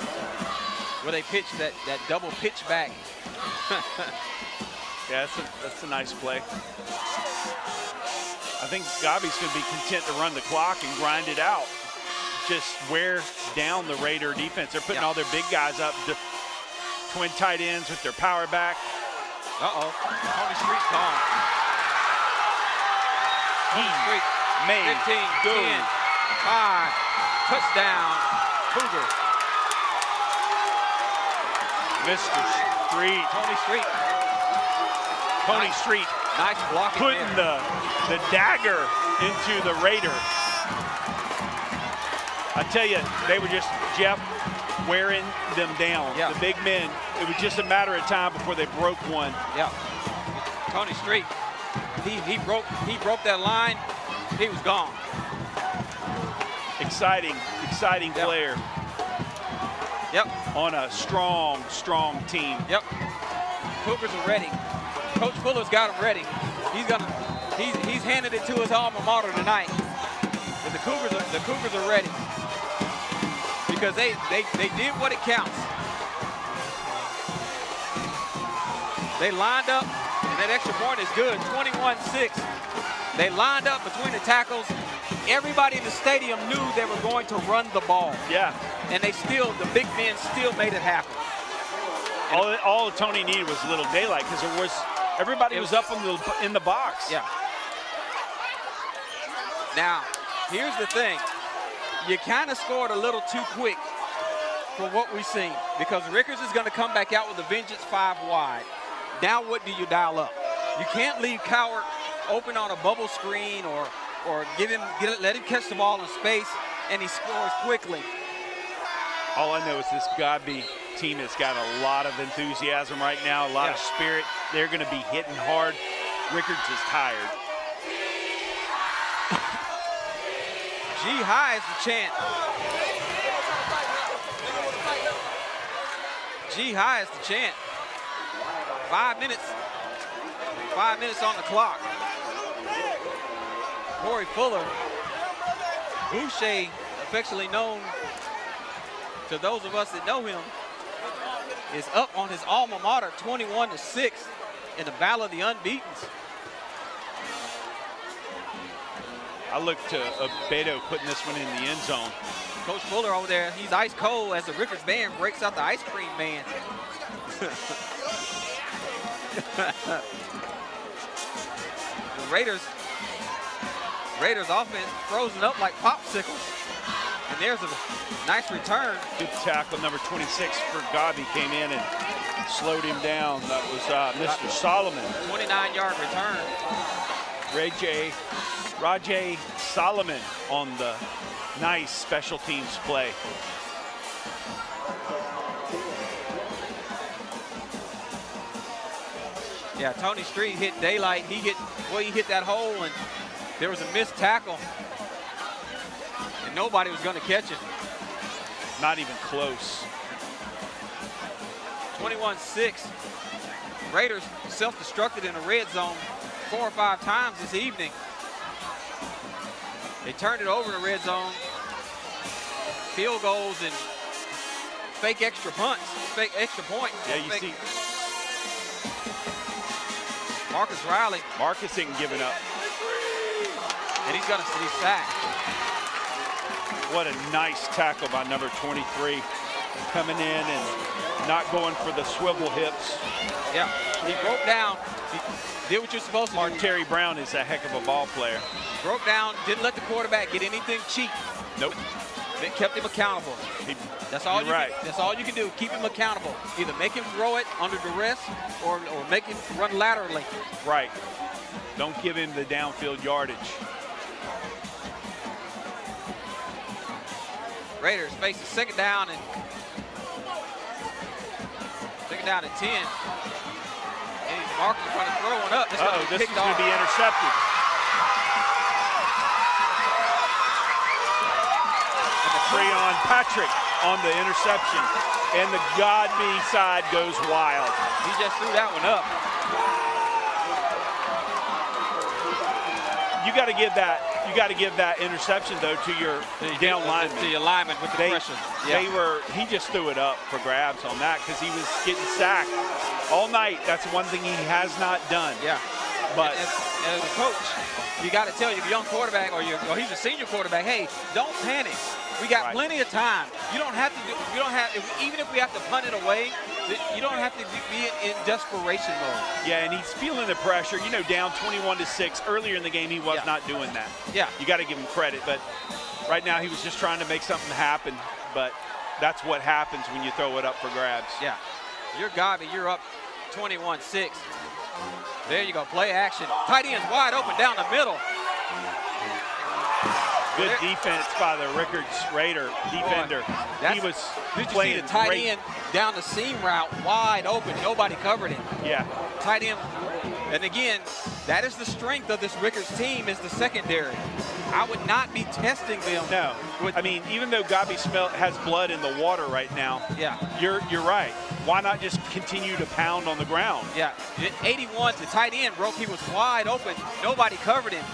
where they pitch that double pitch back. Yeah, that's a nice play. I think Godby's going to be content to run the clock and grind it out. Just wear down the Raider defense. They're putting all their big guys up. Twin tight ends with their power back. Uh-oh. Tony Street's gone. Tony Street. 15, 10, 5. Touchdown, Cougars. Mr. Street. Tony Street. Tony Street. Nice blocking. Putting the dagger into the Raider. I tell you, they were just, Jeff, wearing them down. Yeah. The big men, it was just a matter of time before they broke one. Yeah. Tony Street, he broke that line. He was gone. Exciting player. Yep. On a strong team. Yep. Cougars are ready. Coach Fuller's got them ready. He's handed it to his alma mater tonight. But the Cougars are ready. Because they did what it counts. They lined up, and that extra point is good, 21-6. They lined up between the tackles. Everybody in the stadium knew they were going to run the ball. Yeah. And the big men still made it happen. All Tony needed was a little daylight because everybody was up in the box. Yeah. Now, here's the thing. You kind of scored a little too quick for what we've seen because Rickards is going to come back out with a vengeance 5 wide. Now what do you dial up? You can't leave Coward open on a bubble screen or let him catch the ball in space and he scores quickly. All I know is this Godby team has got a lot of enthusiasm right now, a lot of spirit. They're going to be hitting hard. Rickards is tired. G high is the chant. G high is the chant. 5 minutes. 5 minutes on the clock. Corey Fuller, Boucher, affectionately known to those of us that know him, is up on his alma mater 21-6 in the Battle of the Unbeatens. I look to Beto putting this one in the end zone. Coach Fuller over there, he's ice cold as the Rickards band breaks out the ice cream man. The Raiders offense frozen up like popsicles. And there's a nice return. Good tackle, number 26 for Godby came in and slowed him down. That was Mr. Solomon. 29-yard return. Rajay Solomon on the nice special teams play. Yeah, Tony Street hit daylight. He hit that hole, and there was a missed tackle. And nobody was going to catch it. Not even close. 21-6. Raiders self-destructed in the red zone 4 or 5 times this evening. They turned it over in the red zone. Field goals and fake extra punts, fake extra points. Yeah, you see. Marcus Riley. Marcus isn't giving up. And he's going to be sacked. What a nice tackle by number 23. Coming in and not going for the swivel hips. Yeah, he broke down. He did what you're supposed to do. Terry Brown is a heck of a ball player. Broke down, didn't let the quarterback get anything cheap. Nope. They kept him accountable. That's all that's all you can do. Keep him accountable. Either make him throw it under duress or make him run laterally. Right. Don't give him the downfield yardage. Raiders face a second down and 10. And Marcus trying to throw one up. This is going to be intercepted. Treon Patrick on the interception, and the Godby side goes wild. He just threw that one up. You got to give that interception though to your down lineman. To your lineman with the pressure. Yeah. He just threw it up for grabs on that because he was getting sacked All night, that's one thing he has not done. Yeah. But as a coach, you got to tell your young quarterback or he's a senior quarterback, hey, don't panic. We got plenty of time. You don't have to even if we have to punt it away, you don't have to be in desperation mode. Yeah, and he's feeling the pressure. You know, down 21-6. Earlier in the game, he was not doing that. Yeah. You got to give him credit. But right now, he was just trying to make something happen. But that's what happens when you throw it up for grabs. Yeah. You're Godby. You're up 21-6. There you go. Play action. Tight end's wide open down the middle. Good defense by the Rickards Raider defender. He was playing see the tight end down the seam route, wide open. Nobody covered him. Yeah. Tight end. And again, that is the strength of this Rickards team is the secondary. I would not be testing them. No. I mean, even though Godby has blood in the water right now, you're right. Why not just continue to pound on the ground? Yeah. 81, the tight end broke. He was wide open. Nobody covered him.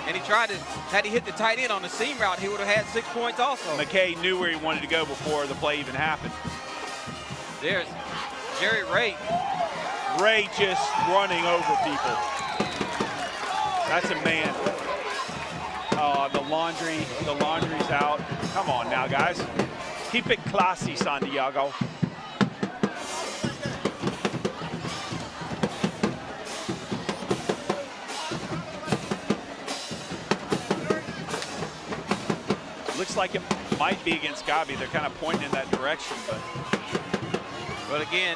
And he tried to, had he hit the tight end on the seam route, he would have had 6 points also. McKay knew where he wanted to go before the play even happened. There's Jerry Ray. Ray just running over people. That's a man. The laundry's out. Come on now, guys. Keep it classy, Santiago. Looks like it might be against Godby. They're kind of pointing in that direction, but again,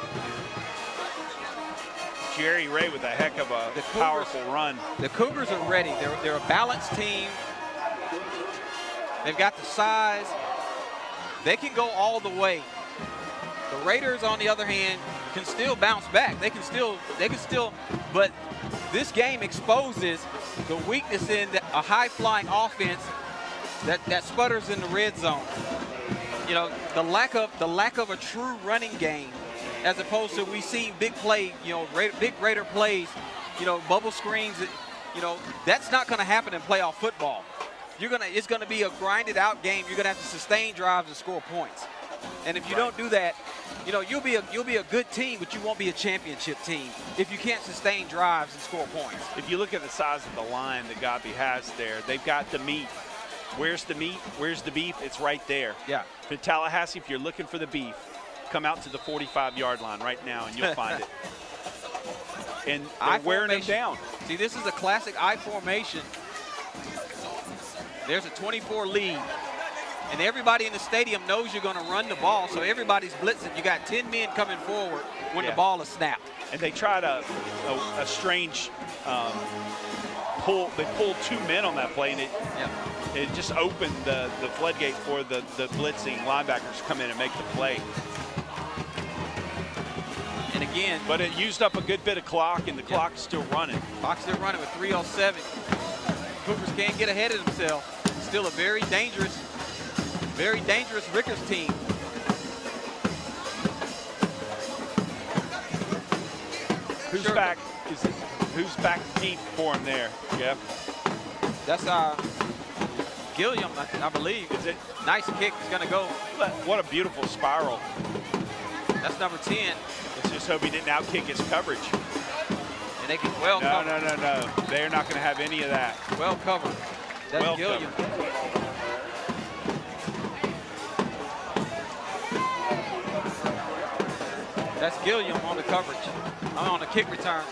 Jerry Ray with a heck of a powerful run. The Cougars are ready. They're a balanced team. They've got the size. They can go all the way. The Raiders, on the other hand, can still bounce back. They can still, but this game exposes the weakness in a high-flying offense that sputters in the red zone. You know, the lack of a true running game, as opposed to we see big play, big Raider plays, bubble screens. That's not going to happen in playoff football. It's going to be a grinded out game. You're going to have to sustain drives and score points. And if you don't do that, you'll be a good team, but you won't be a championship team if you can't sustain drives and score points. If you look at the size of the line that Godby has there, they've got the meat. Where's the meat? Where's the beef? It's right there. Yeah. For Tallahassee, if you're looking for the beef, come out to the 45-yard line right now and you'll find it. And they're wearing them down. See, this is a classic I formation. There's a 24 lead. And everybody in the stadium knows you're going to run the ball, so everybody's blitzing. You got 10 men coming forward when the ball is snapped. And they tried a strange pull. They pulled 2 men on that play, and it just opened the floodgate for the blitzing linebackers to come in and make the play. And again, but it used up a good bit of clock, and the clock's still running. Clock's still running with 3:07. Cougars can't get ahead of themselves. Still a very dangerous Rickards team. Who's back? Who's back deep for him there, Jeff? That's Gilliam, I believe. Is it? Nice kick. It's going to go. What a beautiful spiral. That's number 10. Let's just hope he didn't outkick his coverage. And they can well cover. No. They're not going to have any of that. Well covered. That's Gilliam. That's Gilliam on the coverage. On the kick return.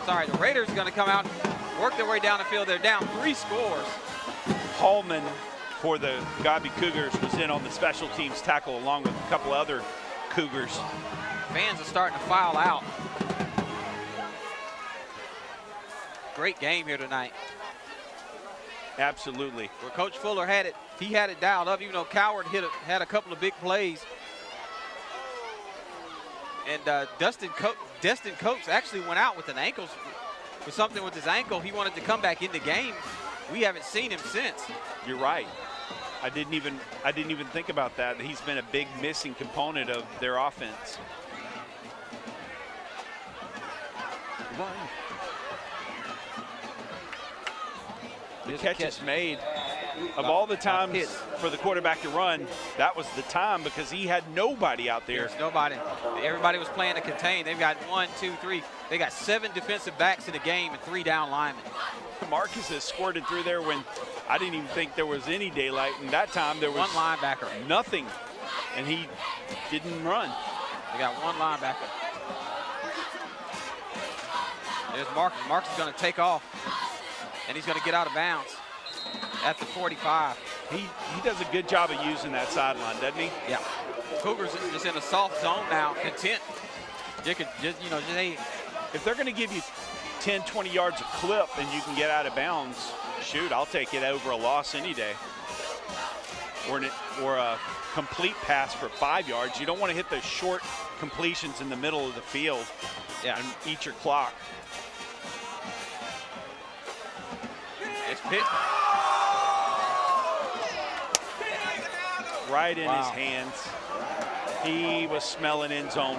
Sorry, the Raiders are going to come out, work their way down the field. They're down 3 scores. Hallman for the Godby Cougars was in on the special teams tackle along with a couple other Cougars. Fans are starting to file out. Great game here tonight. Absolutely. Where Coach Fuller had it, he had it dialed up, even though Coward had a couple of big plays. And Destin Coates actually went out with something with his ankle. He wanted to come back in the game. We haven't seen him since. You're right. I didn't even think about that. He's been a big missing component of their offense. The catch is made. Of all the times for the quarterback to run, that was the time because he had nobody out there. There's nobody. Everybody was playing to contain. They've got 1, 2, 3. They got 7 defensive backs in the game and 3 down linemen. Marcus has squirted through there when I didn't even think there was any daylight. And that time there was 1 linebacker. Nothing. And he didn't run. They got 1 linebacker. There's Marcus. Marcus is going to take off. And he's going to get out of bounds at the 45. He does a good job of using that sideline, doesn't he? Yeah. Cougars is in a soft zone now, content. You could just, hey, if they're going to give you 10, 20 yards a clip and you can get out of bounds, shoot, I'll take it over a loss any day. Or a complete pass for 5 yards. You don't want to hit those short completions in the middle of the field and eat your clock. It's Pitt. Right in his hands. He was smelling end zone.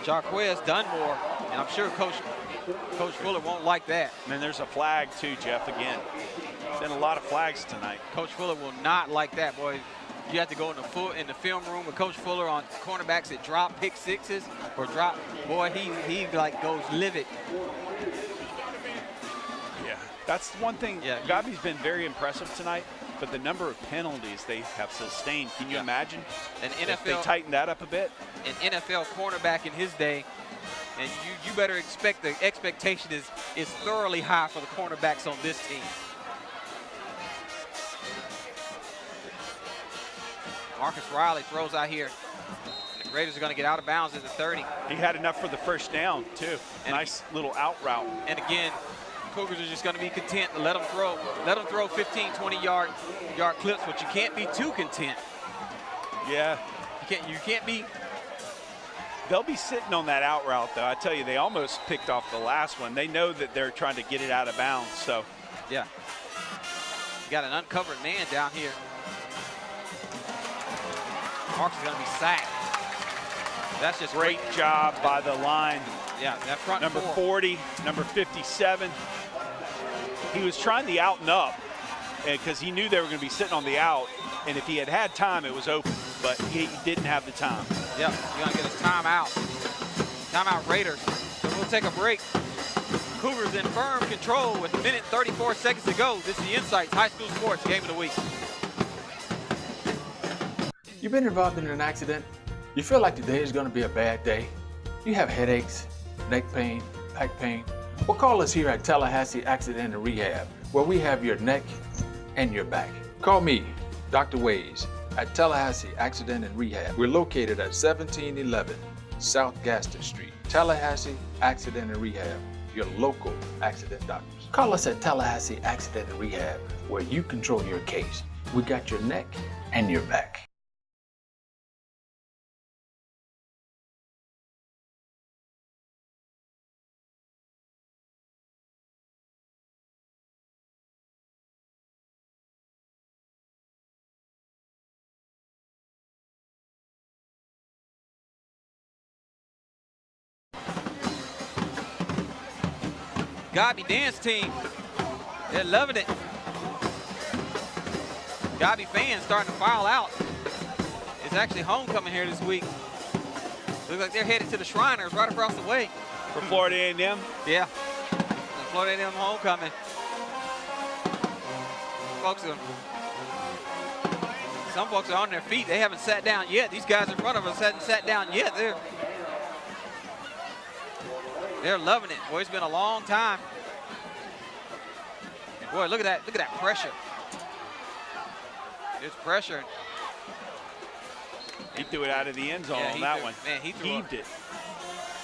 Jarquez Dunmore, and I'm sure Coach Fuller won't like that. And then there's a flag too, Jeff, again. Been a lot of flags tonight. Coach Fuller will not like that, boy. You have to go in the film room with Coach Fuller on cornerbacks that drop pick sixes or drop. Boy, he like goes livid. Yeah, that's one thing. Yeah, Godby's been very impressive tonight, but the number of penalties they have sustained, can you imagine? An NFL, if they tighten that up a bit? An NFL cornerback in his day, and you better expect the expectation is thoroughly high for the cornerbacks on this team. Marcus Riley throws out here. The Raiders are going to get out of bounds at the 30. He had enough for the first down, too. Nice little out route. And again, Cougars are just going to be content to let them throw. Let them throw 15, 20-yard clips, but you can't be too content. Yeah. You can't be. They'll be sitting on that out route, though. I tell you, they almost picked off the last one. They know that they're trying to get it out of bounds, so. Yeah. You got an uncovered man down here. Marks is going to be sacked. That's just great job by the line. Yeah, that front number 40, number 57. He was trying the out and up because he knew they were going to be sitting on the out. And if he had had time, it was open. But he didn't have the time. Yeah, you're going to get a timeout. Timeout Raiders. So we'll take a break. Cougars in firm control with 1 minute 34 seconds to go. This is the Insights High School Sports Game of the Week. You've been involved in an accident? You feel like today is going to be a bad day? You have headaches, neck pain, back pain? Well, call us here at Tallahassee Accident and Rehab, where we have your neck and your back. Call me, Dr. Ways, at Tallahassee Accident and Rehab. We're located at 1711 South Gaston Street. Tallahassee Accident and Rehab, your local accident doctors. Call us at Tallahassee Accident and Rehab, where you control your case. We got your neck and your back. Godby dance team, they're loving it. Godby fans starting to file out. It's actually homecoming here this week. Looks like they're headed to the Shriners right across the way. For Florida A&M? Yeah, Florida A&M homecoming. Some folks are on their feet. They haven't sat down yet. These guys in front of us haven't sat down yet. They're loving it. Boy, it's been a long time. Boy, look at that. Look at that pressure. There's pressure. He threw it out of the end zone on that one. Man, he heaved it.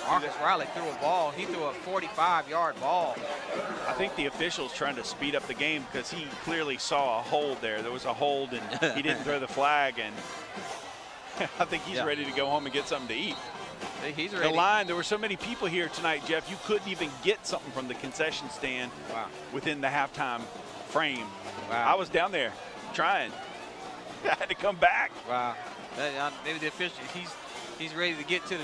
Marcus Riley threw a ball. He threw a 45-yard ball. I think the official's trying to speed up the game because he clearly saw a hold there. There was a hold, and he didn't throw the flag. And I think he's ready to go home and get something to eat. He's ready. The line, there were so many people here tonight, Jeff, you couldn't even get something from the concession stand within the halftime frame. Wow. I was down there trying. I had to come back. Wow. Maybe the official, he's ready to get to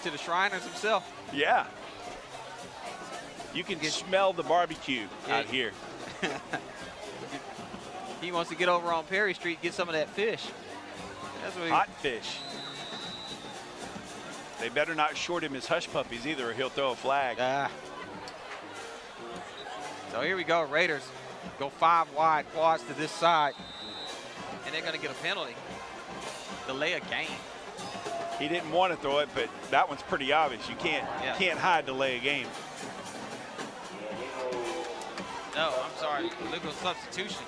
the Shriners himself. Yeah. You can smell the barbecue out here. He wants to get over on Perry Street, get some of that fish. That's what hot fish. They better not short him his hush puppies either, or he'll throw a flag. So here we go. Raiders go 5 wide, quads to this side, and they're going to get a penalty. Delay a game. He didn't want to throw it, but that one's pretty obvious. You can't hide delay a game. No, I'm sorry. Legal substitution.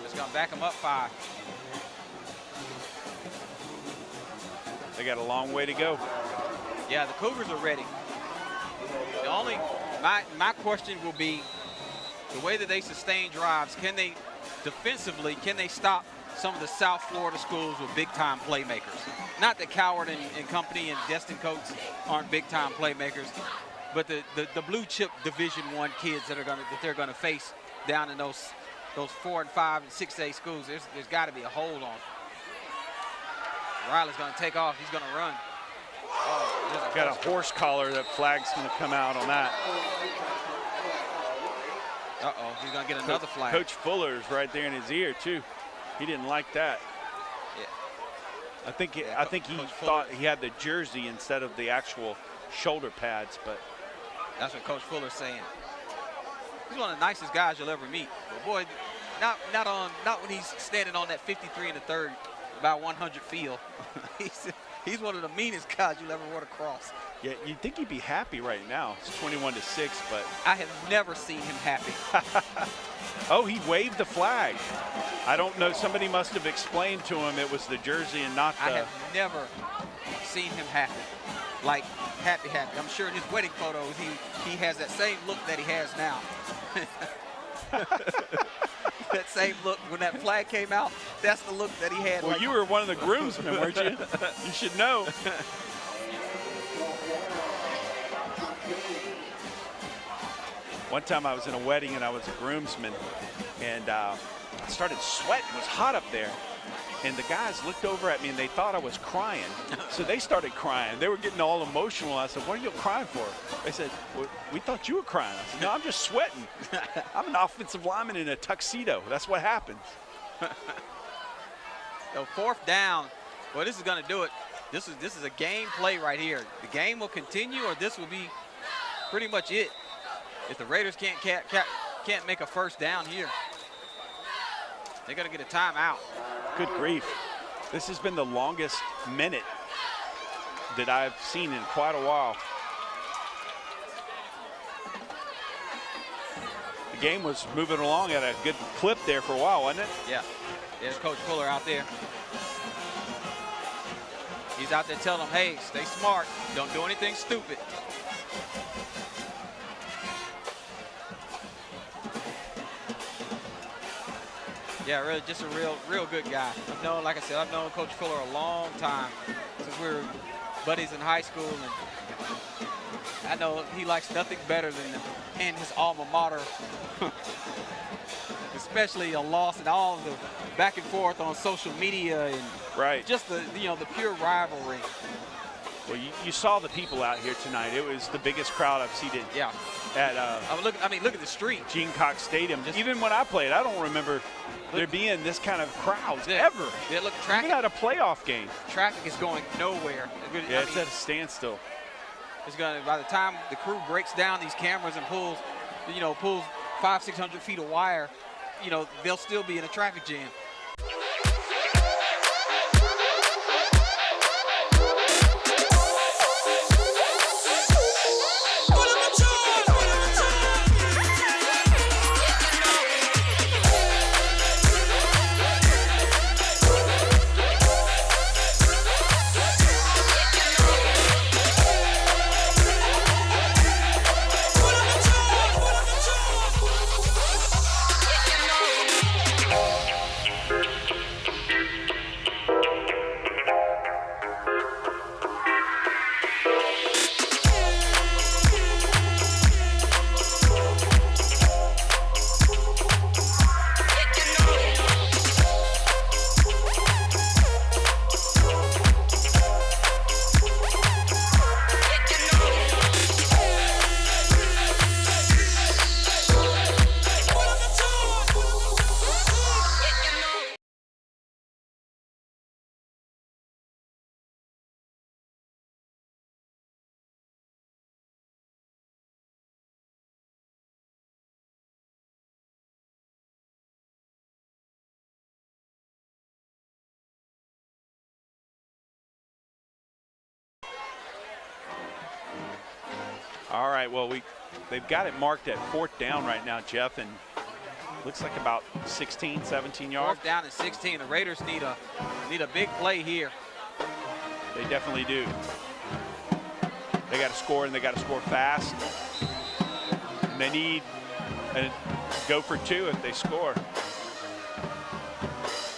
It's going to back them up 5. They got a long way to go. Yeah, the Cougars are ready. The only, my question will be the way that they sustain drives. Can they defensively? Can they stop some of the South Florida schools with big-time playmakers? Not that Coward and company and Destin Coates aren't big-time playmakers, but the blue chip Division I kids that they're gonna face down in those 4 and 5 and 6A schools. There's got to be a hold on. Riley's gonna take off. He's gonna run. Oh, got a horse collar. That flag's gonna come out on that. Uh-oh, he's gonna get another flag. Coach Fuller's right there in his ear too. He didn't like that. Yeah. I think he thought he had the jersey instead of the actual shoulder pads, but that's what Coach Fuller's saying. He's one of the nicest guys you'll ever meet. But boy, not when he's standing on that 53 and a third by 100 field. He's one of the meanest guys you'll ever run across. Yeah, you'd think he'd be happy right now. It's 21-6, but I have never seen him happy. Oh, he waved the flag. I don't know. Somebody must have explained to him it was the jersey and not the. I have never seen him happy. Like happy. I'm sure in his wedding photos he has that same look that he has now. That same look when that flag came out, that's the look that he had. Well, you were one of the groomsmen, weren't you? You should know. One time I was in a wedding and I was a groomsman, and I started sweating. It was hot up there. And the guys looked over at me and they thought I was crying. So they started crying. They were getting all emotional. I said, what are you crying for? They said, well, we thought you were crying. I said, no, I'm just sweating. I'm an offensive lineman in a tuxedo. That's what happens. So 4th down. Well, this is going to do it. This is a game play right here. The game will continue, or this will be pretty much it. If the Raiders can't make a 1st down here, they're going to get a timeout. Good grief. This has been the longest minute that I've seen in quite a while. The game was moving along at a good clip there for a while, wasn't it? Yeah. There's Coach Fuller out there. He's out there telling them, hey, stay smart. Don't do anything stupid. Yeah, really, just a real good guy. Like I said, I've known Coach Fuller a long time, since we were buddies in high school, and I know he likes nothing better than to end his alma mater, especially a loss and all the back and forth on social media and just the pure rivalry. Well, you saw the people out here tonight. It was the biggest crowd I've seen it. Yeah. Look at the street. Gene Cox Stadium. Even when I played, I don't remember there being this kind of crowds ever. Yeah, look, traffic. Even at a playoff game. Traffic is going nowhere. Yeah, it's at a standstill. It's going to, by the time the crew breaks down these cameras and pulls 500-600 feet of wire, they'll still be in a traffic jam. All right, well, they've got it marked at 4th down right now, Jeff, and looks like about 16, 17 yards. 4th down and 16. The Raiders need a big play here. They definitely do. They got to score, and they got to score fast. And they need to go for 2 if they score.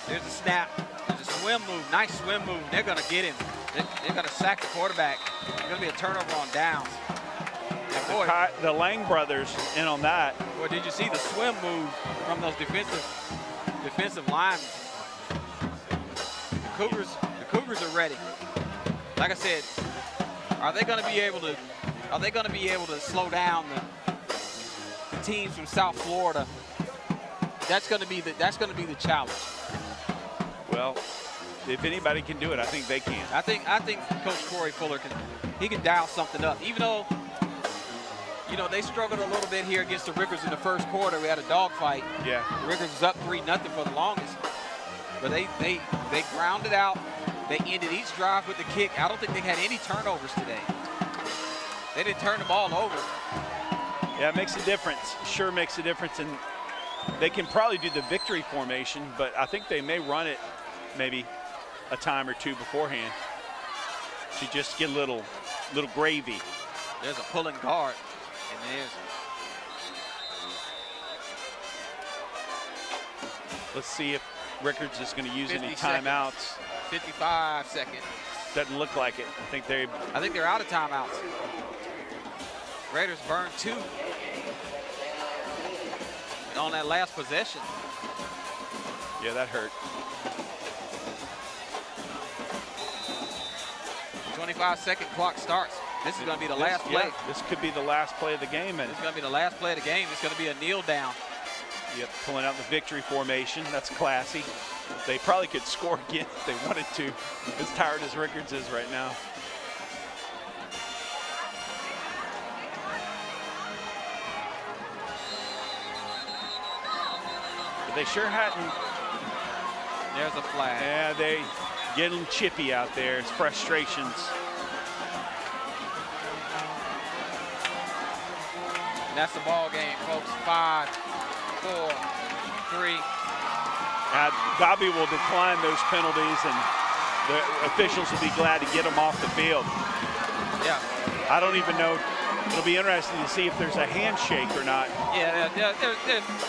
There's a snap. There's a swim move. Nice swim move. They're going to get him. They're going to sack the quarterback. There's going to be a turnover on downs. The Lang brothers in on that. Boy, did you see the swim move from those defensive linemen? The Cougars are ready. Like I said, are they going to be able to slow down the teams from South Florida? That's going to be the challenge. Well, if anybody can do it, I think they can. I think Coach Corey Fuller can dial something up. Even though, you know, they struggled a little bit here against the Rickards in the first quarter. We had a dogfight. Yeah. The Rickards was up 3-0 for the longest. But they grounded out. They ended each drive with the kick. I don't think they had any turnovers today. They didn't turn the ball over. Yeah, it makes a difference. Sure makes a difference. And they can probably do the victory formation, but I think they may run it maybe a time or two beforehand to just get a little gravy. There's a pulling guard, and let's see if Rickards is going to use any 50 seconds. timeouts. 55 seconds. Doesn't look like it. I think they're out of timeouts. Raiders burned 2 on that last possession. Yeah, that hurt. 25-second clock starts. This is going to be the last play. Yeah, this could be the last play of the game. And it's going to be the last play of the game. It's going to be a kneel down. Yep, pulling out the victory formation. That's classy. They probably could score again if they wanted to, as tired as Rickards is right now. But they sure hadn't. There's a flag. Yeah, they getting chippy out there. It's frustrations. And that's the ball game, folks. 5, 4, 3. Godby will decline those penalties, and the officials will be glad to get them off the field. Yeah. I don't even know. It'll be interesting to see if there's a handshake or not. Yeah,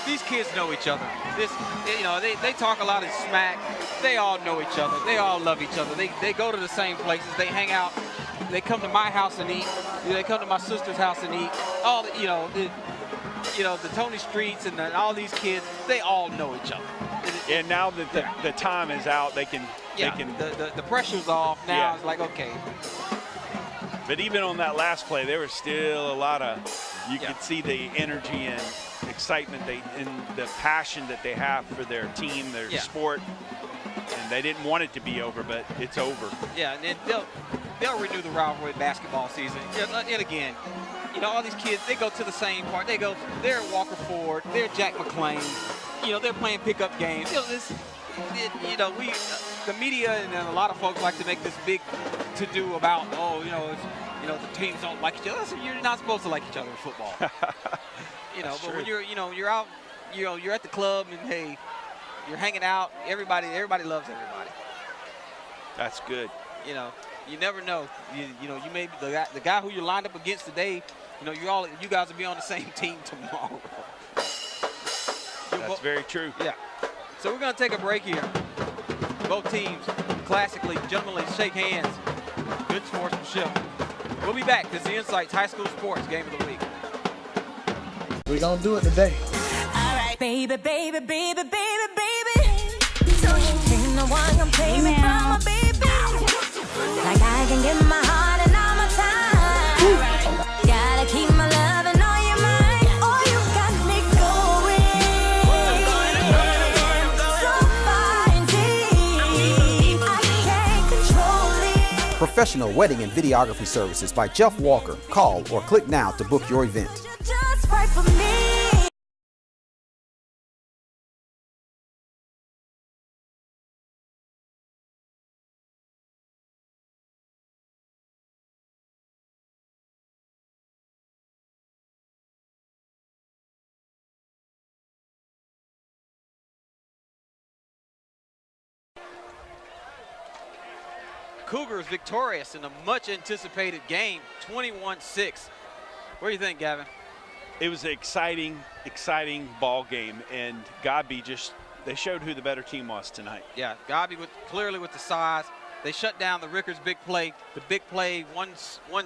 these kids know each other. They talk a lot of smack. They all know each other. They all love each other. They go to the same places. They hang out. They come to my house and eat. They come to my sister's house and eat. All the Tony Streets and all these kids. They all know each other. And now that the time is out, they can. The pressure's off now. Yeah. It's like, okay. But even on that last play, there was still a lot of, you could see the energy and excitement and the passion that they have for their team, their sport. And they didn't want it to be over, but it's over. Yeah, and then they'll renew the rivalry basketball season. And again, all these kids, they go to the same part. They're at Walker Ford, they're Jack McLean. They're playing pickup games. The media and a lot of folks like to make this big to-do about, the teams don't like each other. Listen, you're not supposed to like each other in football. But when you're out, you're at the club and hey, you're hanging out. Everybody loves everybody. That's good. You never know. You may be the guy who you lined up against today. You guys will be on the same team tomorrow. That's very true. Yeah. So we're going to take a break here. Both teams classically, gentlemanly shake hands. Good sportsmanship. We'll be back. This is the Insights High School Sports Game of the Week. We're going to do it today. All right, baby, baby, baby, baby, baby. So you came the one I'm paying from my baby. Like I can give my heart and all my time. Gotta keep my love and all your mind. Oh, you got me going. So far and deep. I can't control it. Professional wedding and videography services by Jeff Walker. Call or click now to book your event. Just right for me. Cougars victorious in a much anticipated game, 21-6. What do you think, Gavin? It was an exciting ball game, and Godby they showed who the better team was tonight. Yeah, Godby clearly with the size. They shut down the Rickards big play, one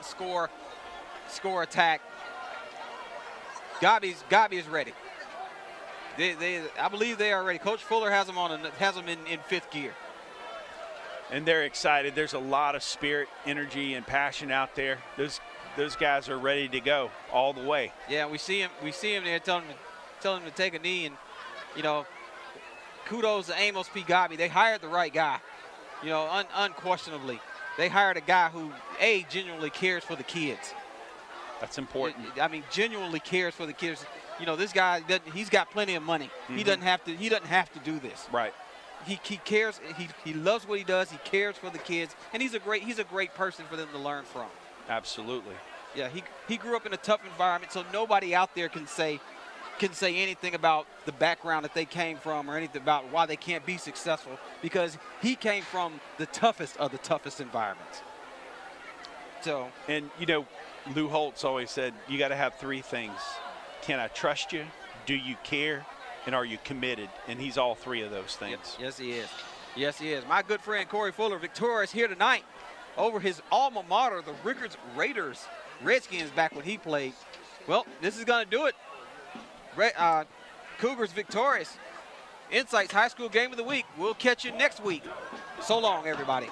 score attack. Godby is ready. I believe they are ready. Coach Fuller has them in fifth gear. And they're excited. There's a lot of spirit, energy, and passion out there. Those guys are ready to go all the way. Yeah, we see him there telling him to take a knee, and kudos to Amos P. Godby. They hired the right guy. Unquestionably. They hired a guy who genuinely cares for the kids. That's important. I mean, genuinely cares for the kids. This guy he's got plenty of money. Mm-hmm. He doesn't have to do this. Right. He cares. He loves what he does. He cares for the kids, and he's a great person for them to learn from. Absolutely. Yeah, he grew up in a tough environment, so nobody out there can say anything about the background that they came from or anything about why they can't be successful, because he came from the toughest of the toughest environments. So, and Lou Holtz always said you got to have three things: can I trust you? Do you care? And are you committed? And he's all three of those things. Yes, he is. Yes, he is. My good friend Corey Fuller, victorious here tonight over his alma mater, the Rickards Raiders. Redskins back when he played. Well, this is going to do it. Cougars victorious. Insights High School Game of the Week. We'll catch you next week. So long, everybody.